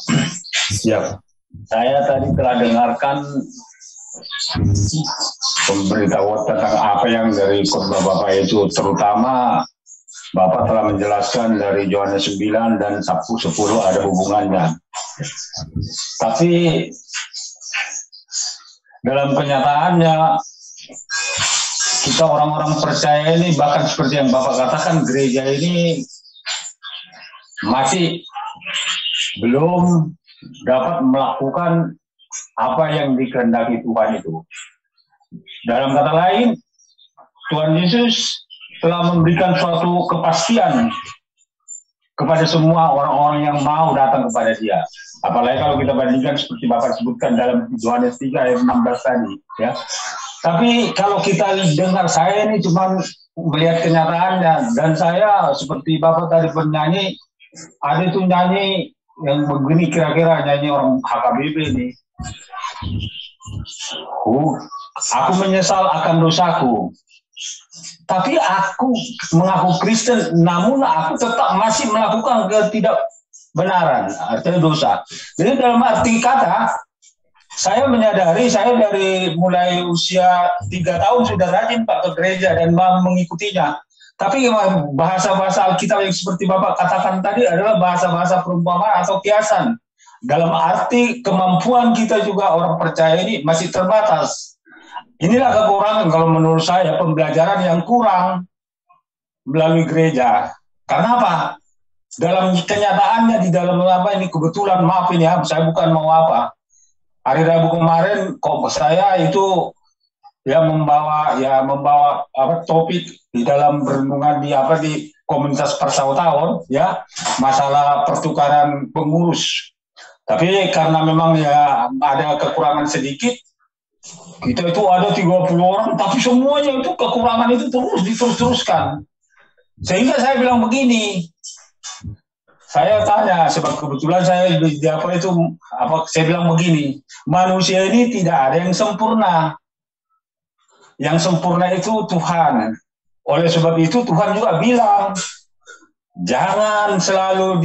Siap. Saya tadi telah dengarkan pemberitahuan tentang apa yang dari khotbah Bapak itu, terutama Bapak telah menjelaskan dari Yohanes 9 dan Sabtu 10 ada hubungannya. Tapi dalam kenyataannya kita orang-orang percaya ini, bahkan seperti yang Bapak katakan, gereja ini masih belum dapat melakukan apa yang dikehendaki Tuhan itu. Dalam kata lain, Tuhan Yesus telah memberikan suatu kepastian kepada semua orang-orang yang mau datang kepada Dia. Apalagi kalau kita bandingkan seperti Bapak sebutkan dalam Yohanes 3 ayat 16 tadi, ya. Tapi kalau kita dengar, saya ini cuma melihat kenyataannya, dan saya seperti Bapak tadi penyanyi, ada tuh nyanyi yang begini, kira-kira nyanyi orang HKBP ini. Aku menyesal akan dosaku, tapi aku mengaku Kristen, namun aku tetap masih melakukan ketidakbenaran, artinya dosa. Jadi dalam arti kata, saya menyadari, saya dari mulai usia 3 tahun sudah rajin Pak ke gereja dan mengikutinya. Tapi bahasa-bahasa Alkitab yang seperti Bapak katakan tadi adalah bahasa-bahasa perumpamaan atau kiasan. Dalam arti kemampuan kita juga orang percaya ini masih terbatas. Inilah kekurangan kalau menurut saya, pembelajaran yang kurang melalui gereja. Karena apa? Dalam kenyataannya, di dalam apa ini, kebetulan maaf ini ya, saya bukan mau apa. Hari Rabu kemarin kok saya itu ya membawa apa topik di dalam renungan di komunitas persautaan ya, masalah pertukaran pengurus. Tapi karena memang ya ada kekurangan sedikit, kita itu ada 30 orang, tapi semuanya itu kekurangan itu terus diterus-teruskan. Sehingga saya bilang begini, saya tanya, sebab kebetulan saya saya bilang begini, manusia ini tidak ada yang sempurna. Yang sempurna itu Tuhan. Oleh sebab itu Tuhan juga bilang, jangan selalu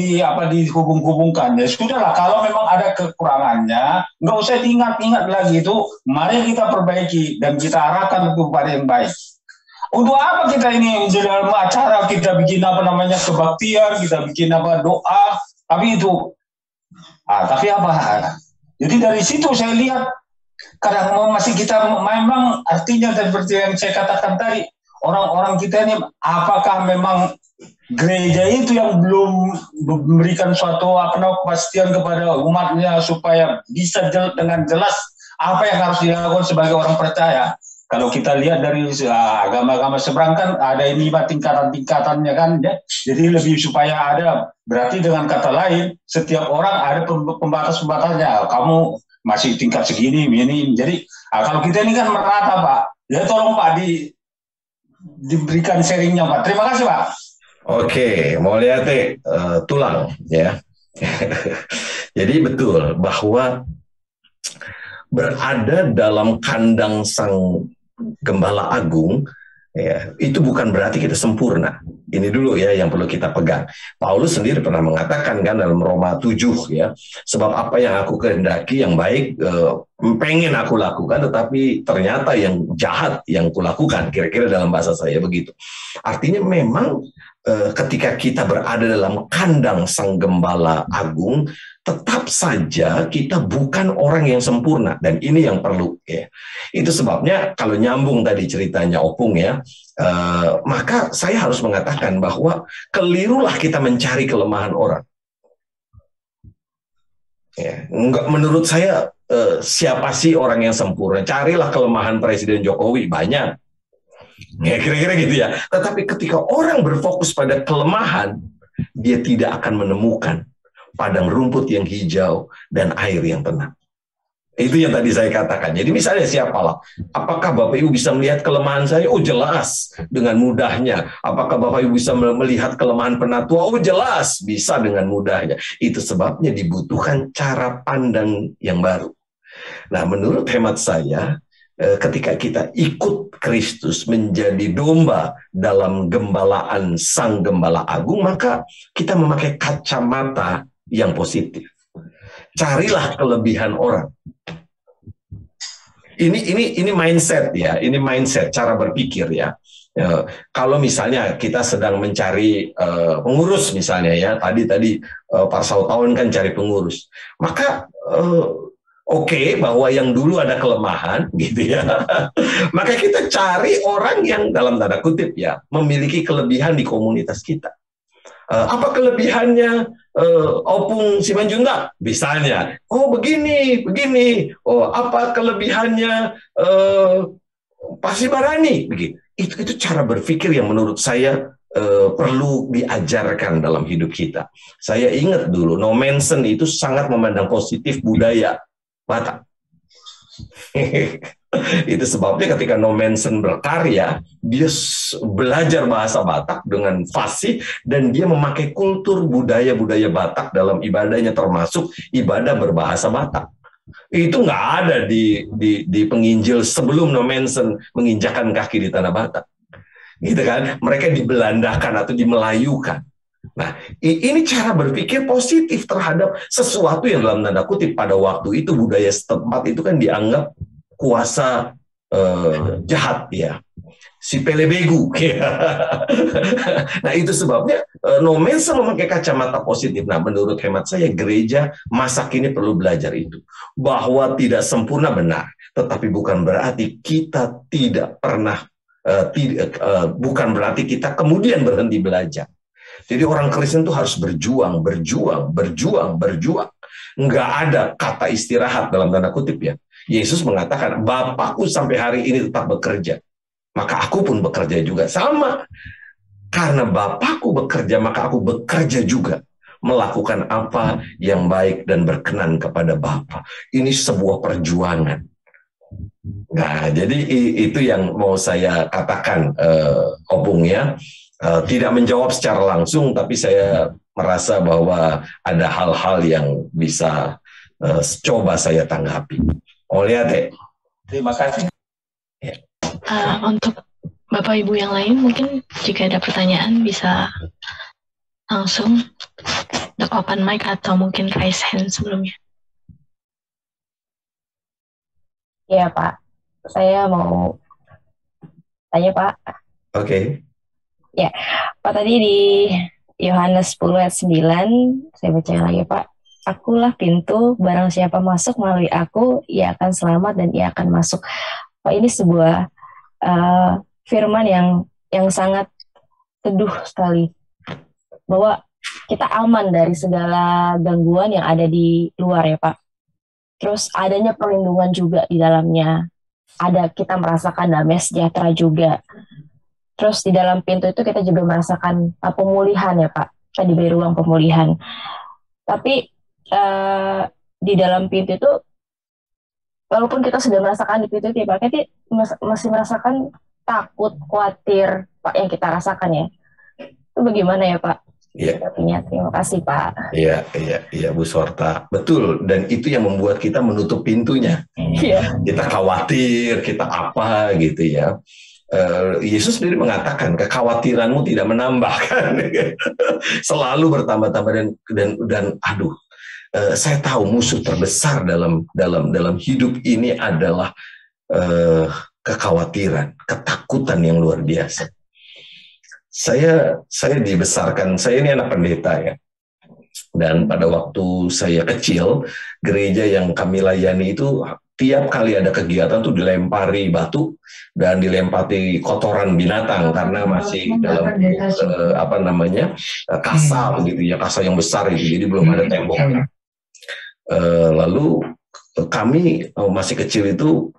dihubung-hubungkan. Ya sudahlah, kalau memang ada kekurangannya, nggak usah diingat-ingat lagi itu. Mari kita perbaiki dan kita arahkan kepada yang baik. Untuk apa kita ini di dalam acara kita bikin kebaktian, kita bikin doa, tapi itu, tapi apa? Jadi dari situ saya lihat kadang mau masih kita memang artinya seperti yang saya katakan tadi, orang-orang kita ini apakah memang gereja itu yang belum memberikan suatu kepastian kepada umatnya supaya bisa dengan jelas apa yang harus dilakukan sebagai orang percaya. Kalau kita lihat dari agama-agama seberang kan ada ini tingkatan-tingkatannya kan, ya. Jadi lebih supaya ada, berarti dengan kata lain setiap orang ada pembatas-pembatasnya. Kamu masih tingkat segini, ini. Jadi kalau kita ini kan merata, Pak. Ya tolong Pak diberikan sharingnya, Pak. Terima kasih, Pak. Oke, mau lihat tulang ya. Jadi betul bahwa berada dalam kandang sang Gembala Agung ya, itu bukan berarti kita sempurna. Ini dulu ya yang perlu kita pegang. Paulus sendiri pernah mengatakan kan dalam Roma 7 ya, sebab apa yang aku kehendaki yang baik pengen aku lakukan, tetapi ternyata yang jahat yang kulakukan, kira-kira dalam bahasa saya begitu. Artinya memang ketika kita berada dalam kandang sang Gembala Agung, tetap saja kita bukan orang yang sempurna, dan ini yang perlu ya. Itu sebabnya kalau nyambung tadi ceritanya Opung ya, maka saya harus mengatakan bahwa kelirulah kita mencari kelemahan orang. Ya, enggak, menurut saya siapa sih orang yang sempurna? Carilah kelemahan Presiden Jokowi, banyak. Ya, kira-kira gitu ya. Tetapi ketika orang berfokus pada kelemahan, dia tidak akan menemukan padang rumput yang hijau dan air yang tenang. Itu yang tadi saya katakan. Jadi misalnya siapalah, apakah Bapak Ibu bisa melihat kelemahan saya? Oh jelas, dengan mudahnya. Apakah Bapak Ibu bisa melihat kelemahan penatua? Oh jelas, bisa dengan mudahnya. Itu sebabnya dibutuhkan cara pandang yang baru. Nah, menurut hemat saya, ketika kita ikut Kristus menjadi domba dalam gembalaan Sang Gembala Agung, maka kita memakai kacamata yang positif. Carilah kelebihan orang. Ini mindset ya, ini mindset, cara berpikir ya. Kalau misalnya kita sedang mencari pengurus misalnya ya, tadi Pak Sautawan kan cari pengurus, maka Oke, bahwa yang dulu ada kelemahan, gitu ya. Maka kita cari orang yang dalam tanda kutip ya memiliki kelebihan di komunitas kita. Apa kelebihannya Opung Simanjuntak? Misalnya, oh begini. Oh apa kelebihannya Pak Sibarani? Begitu. Itu cara berpikir yang menurut saya perlu diajarkan dalam hidup kita. Saya ingat dulu, No Manson itu sangat memandang positif budaya Batak. Itu sebabnya ketika No Manson berkarya, dia belajar bahasa Batak dengan fasih, dan dia memakai kultur budaya-budaya Batak dalam ibadahnya, termasuk ibadah berbahasa Batak. Itu nggak ada di penginjil sebelum No Manson menginjakan kaki di tanah Batak. Gitu kan? Mereka dibelandakan atau dimelayukan. Nah, ini cara berpikir positif terhadap sesuatu yang dalam tanda kutip pada waktu itu budaya setempat itu kan dianggap kuasa jahat ya, si pelebegu. Nah itu sebabnya No Manson memakai kacamata positif. Nah menurut hemat saya gereja masa kini perlu belajar itu, bahwa tidak sempurna benar, tetapi bukan berarti kita tidak pernah bukan berarti kita kemudian berhenti belajar. Jadi orang Kristen itu harus berjuang. Nggak ada kata istirahat dalam tanda kutip ya. Yesus mengatakan, Bapakku sampai hari ini tetap bekerja, maka aku pun bekerja juga. Sama, karena Bapakku bekerja, maka aku bekerja juga, melakukan apa yang baik dan berkenan kepada Bapa. Ini sebuah perjuangan. Nah, jadi itu yang mau saya katakan, Opung ya. Tidak menjawab secara langsung, tapi saya merasa bahwa ada hal-hal yang bisa coba saya tanggapi. Oh lihat deh. Terima kasih. Ya. Untuk Bapak Ibu yang lain, mungkin jika ada pertanyaan bisa langsung untuk open mic atau mungkin raise hand sebelumnya. Ya Pak, saya mau tanya Pak. Oke. Ya, Pak tadi di Yohanes 10 ayat 9, saya baca lagi Pak. akulah pintu, barang siapa masuk melalui aku, ia akan selamat dan ia akan masuk. Pak, ini sebuah firman yang sangat teduh sekali, bahwa kita aman dari segala gangguan yang ada di luar ya Pak. Terus adanya perlindungan juga di dalamnya. Kita merasakan damai sejahtera juga. Terus di dalam pintu itu kita juga merasakan pemulihan ya Pak. Kita diberi ruang pemulihan. Tapi di dalam pintu itu, walaupun kita sudah merasakan di pintu itu ya Pak, kita masih merasakan takut, khawatir Pak yang kita rasakan ya. Itu bagaimana ya Pak? Iya. Terima kasih Pak. Iya, Bu Sorta. Betul, dan itu yang membuat kita menutup pintunya. Iya. Kita khawatir, kita apa gitu ya. Yesus sendiri mengatakan kekhawatiranmu tidak menambah kan. Selalu bertambah-tambah dan aduh, saya tahu musuh terbesar dalam hidup ini adalah kekhawatiran, ketakutan yang luar biasa. Saya dibesarkan, saya ini anak pendeta ya. Dan pada waktu saya kecil, gereja yang kami layani itu tiap kali ada kegiatan tuh dilempari batu dan dilempari kotoran binatang karena masih dalam kasa begitu ya, kasa yang besar itu, jadi belum ada tembok. Lalu kami masih kecil itu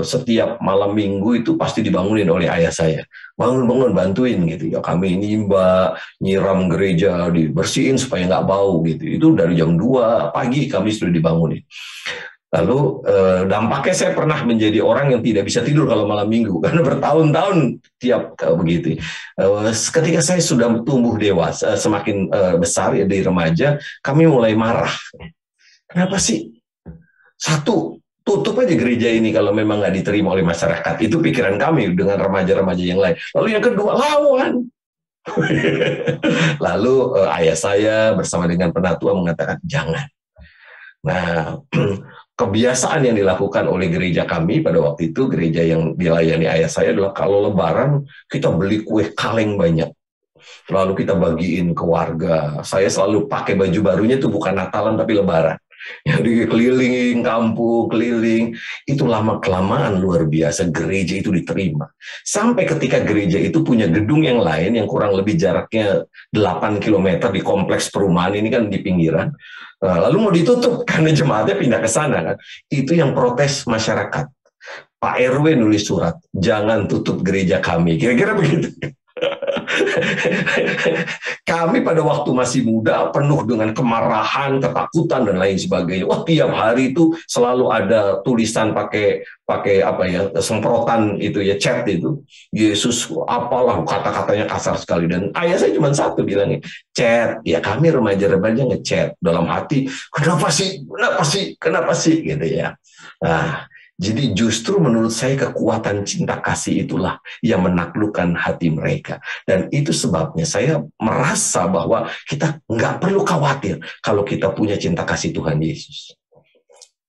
setiap malam minggu itu pasti dibangunin oleh ayah saya, bangun bantuin gitu ya, kami nimba, nyiram gereja, dibersihin supaya nggak bau gitu. Itu dari jam 2 pagi kami sudah dibangunin. Lalu dampaknya saya pernah menjadi orang yang tidak bisa tidur kalau malam minggu karena bertahun-tahun tiap begitu. Ketika saya sudah tumbuh dewasa, semakin besar ya, di remaja, kami mulai marah. Kenapa sih? Satu, tutup aja gereja ini kalau memang nggak diterima oleh masyarakat. Itu pikiran kami dengan remaja-remaja yang lain. Lalu yang kedua, lawan. Lalu ayah saya bersama dengan penatua mengatakan, jangan. Nah, kebiasaan yang dilakukan oleh gereja kami pada waktu itu, gereja yang dilayani ayah saya adalah kalau lebaran, kita beli kue kaleng banyak. Lalu kita bagiin ke warga. Saya selalu pakai baju barunya itu bukan Natalan tapi lebaran. Jadi keliling kampung, keliling, itu lama-kelamaan luar biasa gereja itu diterima. Sampai ketika gereja itu punya gedung yang lain yang kurang lebih jaraknya 8 km di kompleks perumahan, ini kan di pinggiran. Lalu mau ditutup karena jemaatnya pindah ke sana kan. Itu yang protes masyarakat. Pak RW nulis surat, jangan tutup gereja kami. Kira-kira begitu. Kami pada waktu masih muda penuh dengan kemarahan, ketakutan dan lain sebagainya. Wah, tiap hari itu selalu ada tulisan pakai semprotan itu ya, cat itu. Yesus apalah, kata-katanya kasar sekali, dan ayah saya cuma satu bilangnya, cat. Ya kami remaja-remaja ngechat dalam hati, kenapa sih gitu ya. Nah, jadi justru menurut saya kekuatan cinta kasih itulah yang menaklukkan hati mereka. Dan itu sebabnya saya merasa bahwa kita nggak perlu khawatir kalau kita punya cinta kasih Tuhan Yesus.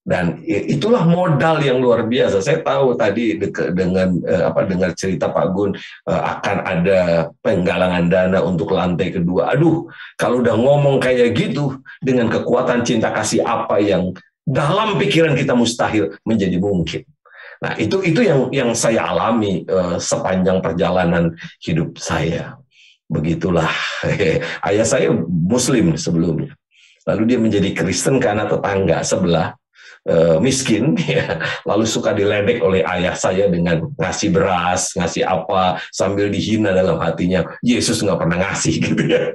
Dan itulah modal yang luar biasa. Saya tahu tadi dengar cerita Pak Gun akan ada penggalangan dana untuk lantai kedua. Aduh, kalau udah ngomong kayak gitu, dengan kekuatan cinta kasih apa yang dalam pikiran kita mustahil menjadi mungkin. Nah, itu yang saya alami sepanjang perjalanan hidup saya. Begitulah. Ayah saya Muslim sebelumnya. Lalu dia menjadi Kristen karena tetangga sebelah miskin, ya. Lalu suka diledek oleh ayah saya dengan ngasih beras, ngasih apa, sambil dihina dalam hatinya, Yesus nggak pernah ngasih gitu ya.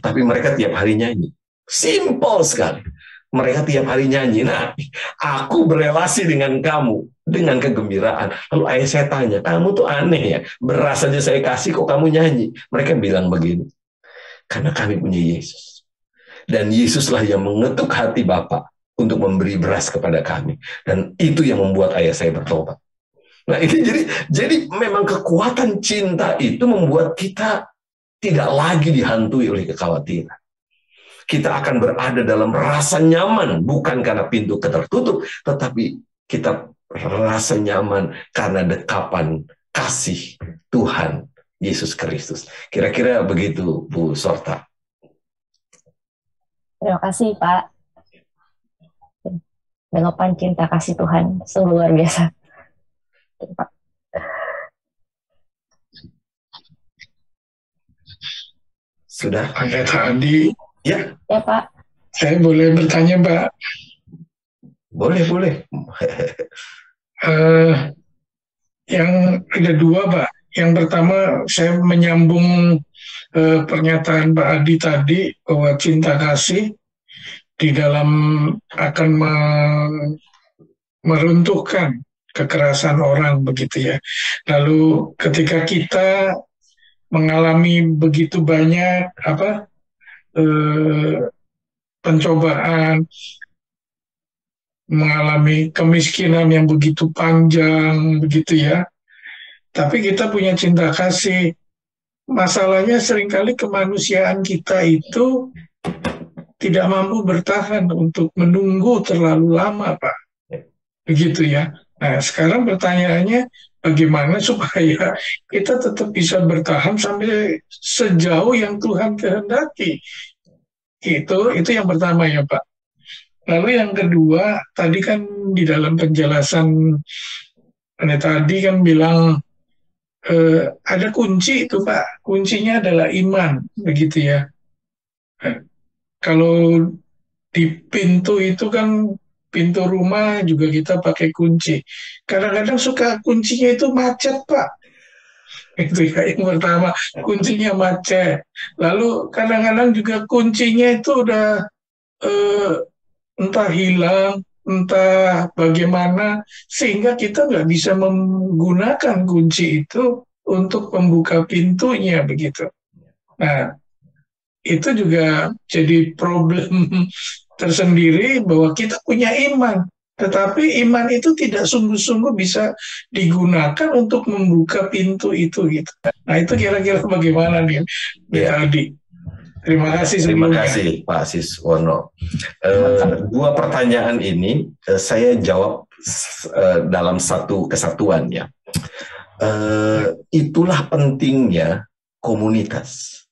Tapi mereka tiap hari nyanyi. Simple sekali. Mereka tiap hari nyanyi. Nah, aku berelasi dengan kamu dengan kegembiraan. Lalu ayah saya tanya, kamu tuh aneh ya, beras aja saya kasih kok kamu nyanyi. Mereka bilang begini, karena kami punya Yesus. Dan Yesuslah yang mengetuk hati Bapa untuk memberi beras kepada kami. Dan itu yang membuat ayah saya bertobat. Nah, itu jadi memang kekuatan cinta itu membuat kita tidak lagi dihantui oleh kekhawatiran. Kita akan berada dalam rasa nyaman, bukan karena pintu tertutup, tetapi kita rasa nyaman karena dekapan kasih Tuhan Yesus Kristus. Kira-kira begitu, Bu Sorta. Terima kasih, Pak. dengan cinta kasih Tuhan. Sungguh luar biasa. Pak. Sudah? Pendeta Andi, Ya, Ya Pak. saya boleh bertanya Pak? boleh. Eh, yang ada dua Pak. Yang pertama saya menyambung pernyataan Pak Adi tadi bahwa cinta kasih di dalam akan meruntuhkan kekerasan orang begitu ya. Lalu ketika kita mengalami begitu banyak pencobaan, mengalami kemiskinan yang begitu panjang begitu ya. Tapi kita punya cinta kasih. Masalahnya seringkali kemanusiaan kita itu tidak mampu bertahan untuk menunggu terlalu lama, Pak. Begitu ya. Nah, sekarang pertanyaannya bagaimana supaya kita tetap bisa bertahan sampai sejauh yang Tuhan kehendaki. Itu yang pertama ya, Pak. Lalu yang kedua, tadi kan di dalam penjelasan tadi kan bilang ada kunci itu Pak, kuncinya adalah iman, begitu ya. Kalau di pintu itu kan, pintu rumah juga kita pakai kunci. Kadang-kadang suka kuncinya itu macet Pak. Itu ya, yang pertama, kuncinya macet. Lalu kadang-kadang juga kuncinya itu udah entah hilang, entah bagaimana, sehingga kita nggak bisa menggunakan kunci itu untuk membuka pintunya begitu. Nah, itu juga jadi problem tersendiri bahwa kita punya iman, tetapi iman itu tidak sungguh-sungguh bisa digunakan untuk membuka pintu itu gitu. Nah, itu kira-kira bagaimana nih, Adi? Terima kasih sebelumnya. Terima kasih Pak Siswono. Dua pertanyaan ini saya jawab dalam satu kesatuan ya. Itulah pentingnya komunitas.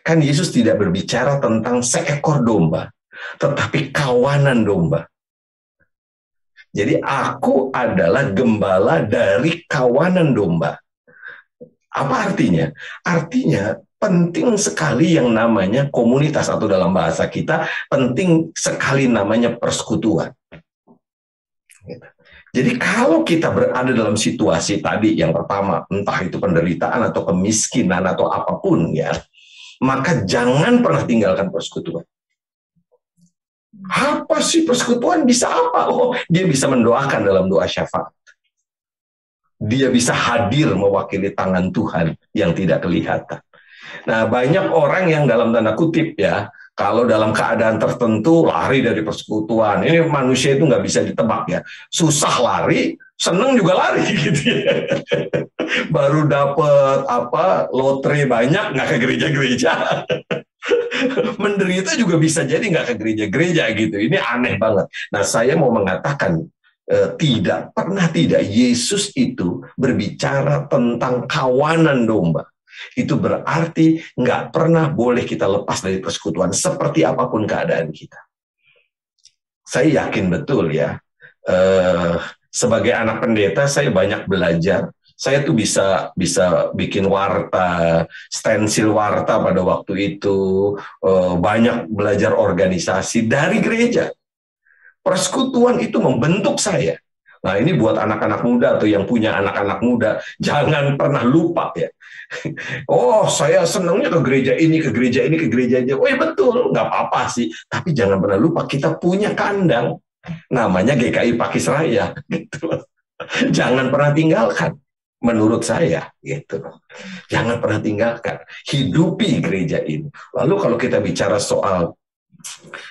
Kan Yesus tidak berbicara tentang seekor domba, tetapi kawanan domba. Jadi aku adalah gembala dari kawanan domba. Apa artinya? Artinya penting sekali yang namanya komunitas, atau dalam bahasa kita penting sekali namanya persekutuan. Jadi kalau kita berada dalam situasi tadi yang pertama, entah itu penderitaan atau kemiskinan atau apapun ya, maka jangan pernah tinggalkan persekutuan. Apa sih persekutuan bisa apa? Oh, dia bisa mendoakan dalam doa syafaat. Dia bisa hadir mewakili tangan Tuhan yang tidak kelihatan. Nah, banyak orang yang dalam tanda kutip ya, kalau dalam keadaan tertentu lari dari persekutuan. Ini manusia itu nggak bisa ditebak ya. Susah lari, seneng juga lari gitu ya. Baru dapet lotre banyak nggak ke gereja-gereja. Menderita juga bisa jadi nggak ke gereja-gereja gitu. Ini aneh banget. Nah, saya mau mengatakan tidak Yesus itu berbicara tentang kawanan domba. Itu berarti nggak pernah boleh kita lepas dari persekutuan seperti apapun keadaan kita. Saya yakin betul ya, sebagai anak pendeta saya banyak belajar. Saya tuh bisa bikin warta, stensil warta pada waktu itu, banyak belajar organisasi dari gereja. Persekutuan itu membentuk saya. Nah, ini buat anak-anak muda atau yang punya anak-anak muda, jangan pernah lupa ya. Oh, saya senangnya ke gereja ini, ke gereja ini, ke gereja ini. Oh ya betul, nggak apa-apa sih. Tapi jangan pernah lupa, kita punya kandang. Namanya GKI Pakis Raya. Gitu. Jangan pernah tinggalkan, menurut saya. Gitu. Jangan pernah tinggalkan. Hidupi gereja ini. Lalu kalau kita bicara soal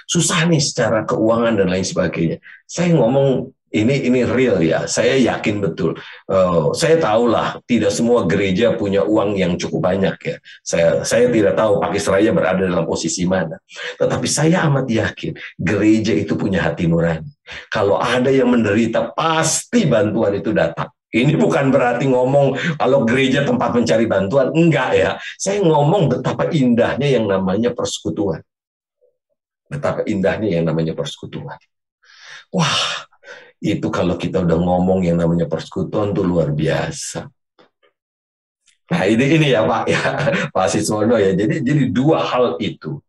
susah nih secara keuangan dan lain sebagainya. Saya ngomong ini real ya, saya yakin betul. Saya tahulah tidak semua gereja punya uang yang cukup banyak ya. Saya tidak tahu Pakis Raya berada dalam posisi mana. Tetapi saya amat yakin gereja itu punya hati nurani. Kalau ada yang menderita, pasti bantuan itu datang. Ini bukan berarti ngomong kalau gereja tempat mencari bantuan, enggak ya. Saya ngomong betapa indahnya yang namanya persekutuan. Betapa indahnya yang namanya persekutuan. Wah, Itu kalau kita udah ngomong yang namanya persekutuan tuh luar biasa. Nah ini ya Pak ya Pak Siswono ya. Jadi dua hal itu,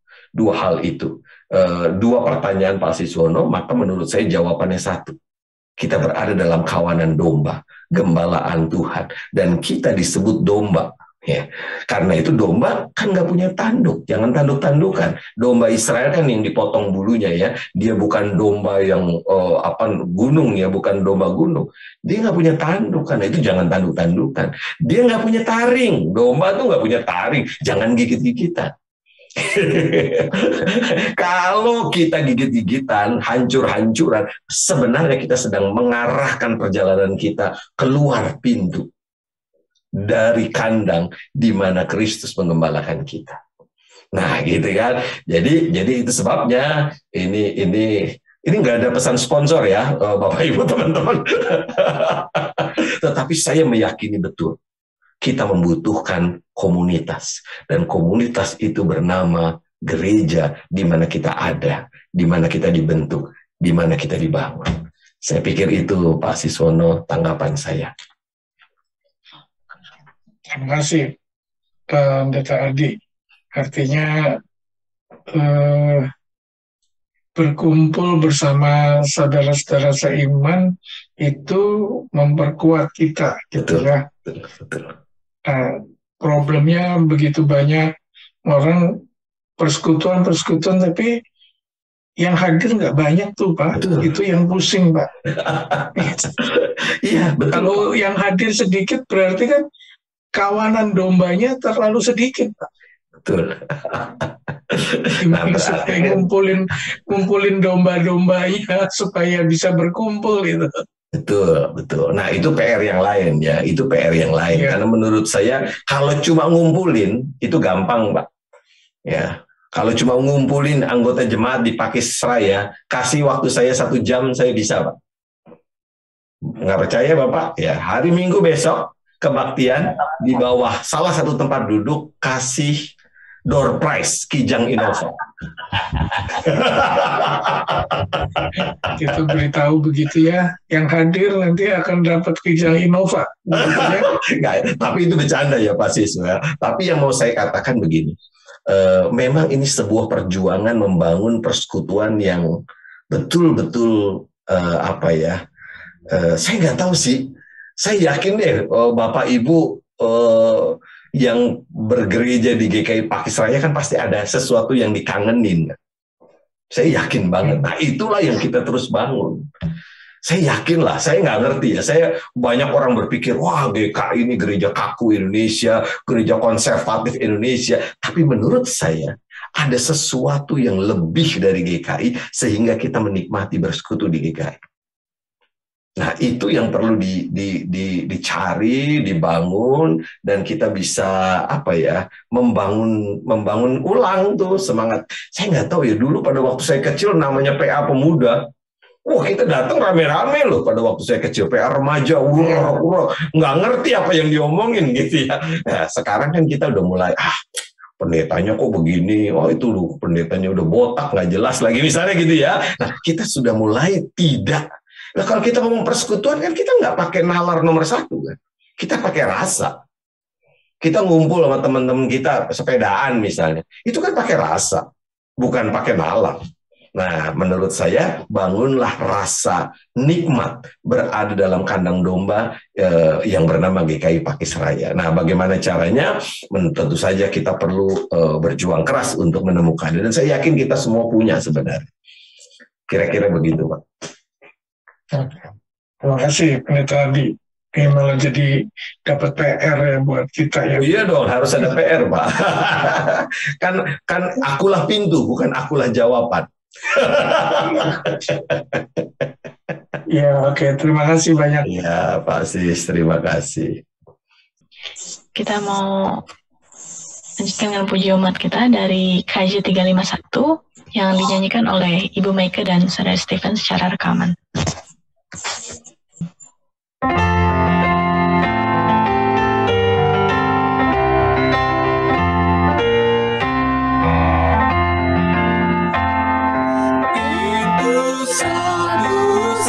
dua pertanyaan Pak Siswono, maka menurut saya jawabannya satu. Kita berada dalam kawanan domba, gembalaan Tuhan, dan kita disebut domba. Ya, karena itu domba kan nggak punya tanduk, jangan tanduk-tandukan. Domba Israel kan yang dipotong bulunya ya, dia bukan domba yang gunung ya, bukan domba gunung. Dia nggak punya tanduk, karena itu jangan tanduk-tandukan. Dia nggak punya taring, domba tuh nggak punya taring, jangan gigit-gigitan. Kalau kita gigit-gigitan, hancur-hancuran, sebenarnya kita sedang mengarahkan perjalanan kita keluar pintu dari kandang di mana Kristus menggembalakan kita. Nah, gitu kan. Jadi itu sebabnya ini nggak ada pesan sponsor ya, Bapak Ibu teman-teman. Tetapi saya meyakini betul kita membutuhkan komunitas, dan komunitas itu bernama gereja, di mana kita ada, di mana kita dibentuk, di mana kita dibangun. Saya pikir itu Pak Siswono tanggapan saya. Terima kasih, Pendeta Adi. Artinya berkumpul bersama saudara-saudara seiman itu memperkuat kita, gitu ya. Betul. Problemnya begitu banyak orang persekutuan, tapi yang hadir nggak banyak tuh Pak. Betul. Itu yang pusing Pak. Iya, betul. Kalau yang hadir sedikit berarti kan kawanan dombanya terlalu sedikit, Pak. Betul. Supaya ngumpulin domba-dombanya supaya bisa berkumpul gitu. Betul. Nah, itu PR yang lain ya. Itu PR yang lain. Ya. Karena menurut saya kalau cuma ngumpulin itu gampang, Pak. Ya. Kalau cuma ngumpulin anggota jemaat di Pakis Raya, kasih waktu saya 1 jam saya bisa, Pak. Nggak percaya Bapak? Ya, hari Minggu besok kebaktian di bawah salah satu tempat duduk, kasih door prize Kijang Innova. Kita beritahu begitu ya, yang hadir nanti akan dapat Kijang Innova. Nggak, tapi itu bercanda ya Pak Siswa. Tapi yang mau saya katakan begini, memang ini sebuah perjuangan membangun persekutuan yang betul-betul saya nggak tahu sih. Saya yakin deh Bapak Ibu yang bergereja di GKI Pakis Raya kan pasti ada sesuatu yang dikangenin. Saya yakin banget. Nah itulah yang kita terus bangun. Saya yakin lah, saya nggak ngerti ya. Saya banyak orang berpikir, wah GKI ini gereja kaku Indonesia, gereja konservatif Indonesia. Tapi menurut saya ada sesuatu yang lebih dari GKI sehingga kita menikmati bersekutu di GKI. Nah, itu yang perlu dicari, dibangun, dan kita bisa membangun ulang tuh semangat. Saya nggak tahu ya, dulu pada waktu saya kecil namanya PA Pemuda. Wah, kita datang rame-rame loh pada waktu saya kecil, PA Remaja, nggak ngerti apa yang diomongin gitu ya. Nah, sekarang kan kita udah mulai, pendetanya kok begini, itu loh pendetanya udah botak, nggak jelas lagi misalnya gitu ya. Nah, kita sudah mulai tidak. Nah, kalau kita ngomong persekutuan kan kita nggak pakai nalar nomor 1 kan, kita pakai rasa. Kita ngumpul sama teman-teman kita sepedaan misalnya, itu kan pakai rasa, bukan pakai nalar. Nah, menurut saya bangunlah rasa nikmat berada dalam kandang domba yang bernama GKI Pakis Raya. Nah, bagaimana caranya? Tentu saja kita perlu berjuang keras untuk menemukannya, dan saya yakin kita semua punya sebenarnya. Kira-kira begitu, Pak. Terima kasih Pendeta Adi. Ini malah jadi dapat PR ya buat kita ya. Iya dong, harus ada PR Pak. kan akulah pintu, bukan akulah jawaban. Ya oke, terima kasih banyak. Ya Pak Sis, terima kasih. Kita mau lanjutkan dengan puji umat kita dari KJ 351 yang dinyanyikan oleh Ibu Meike dan Saudara Stephen secara rekaman. Itu satu-satu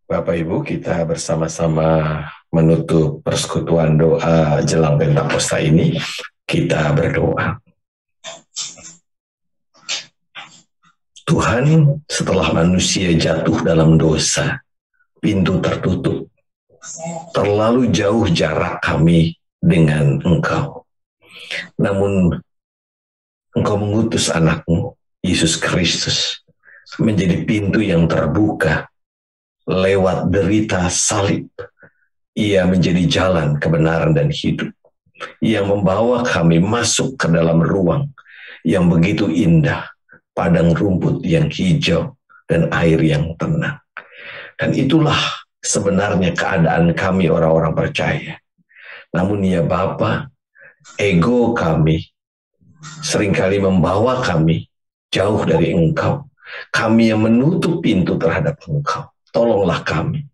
Bapak Ibu, kita bersama-sama menutup persekutuan doa jelang Pentakosta ini. Kita berdoa. Tuhan, setelah manusia jatuh dalam dosa, pintu tertutup, terlalu jauh jarak kami dengan Engkau. Namun, Engkau mengutus anak-Mu, Yesus Kristus, menjadi pintu yang terbuka. Lewat derita salib, Ia menjadi jalan kebenaran dan hidup, yang membawa kami masuk ke dalam ruang yang begitu indah, padang rumput yang hijau dan air yang tenang. Dan itulah sebenarnya keadaan kami orang-orang percaya. Namun ya Bapa, ego kami seringkali membawa kami jauh dari Engkau. Kami yang menutup pintu terhadap Engkau. Tolonglah kami,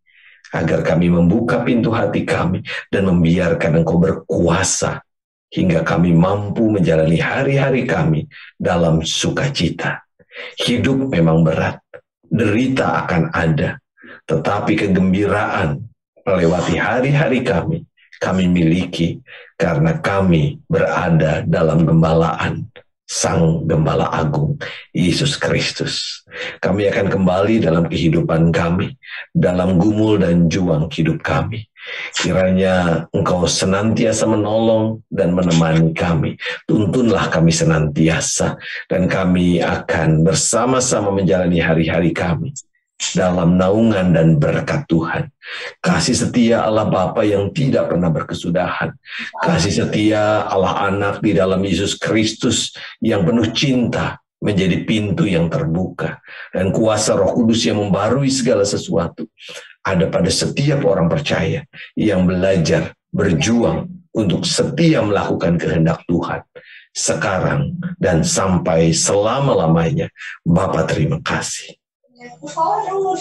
agar kami membuka pintu hati kami dan membiarkan Engkau berkuasa, hingga kami mampu menjalani hari-hari kami dalam sukacita. Hidup memang berat, derita akan ada, tetapi kegembiraan melewati hari-hari kami miliki, karena kami berada dalam gembalaan Sang Gembala Agung, Yesus Kristus. Kami akan kembali dalam kehidupan kami, dalam gumul dan juang hidup kami. Kiranya Engkau senantiasa menolong dan menemani kami. Tuntunlah kami senantiasa, dan kami akan bersama-sama menjalani hari-hari kami dalam naungan dan berkat Tuhan. Kasih setia Allah Bapa yang tidak pernah berkesudahan. Kasih setia Allah Anak di dalam Yesus Kristus yang penuh cinta menjadi pintu yang terbuka. Dan kuasa Roh Kudus yang membarui segala sesuatu ada pada setiap orang percaya yang belajar berjuang untuk setia melakukan kehendak Tuhan sekarang dan sampai selama-lamanya. Bapa, terima kasih. Por favor,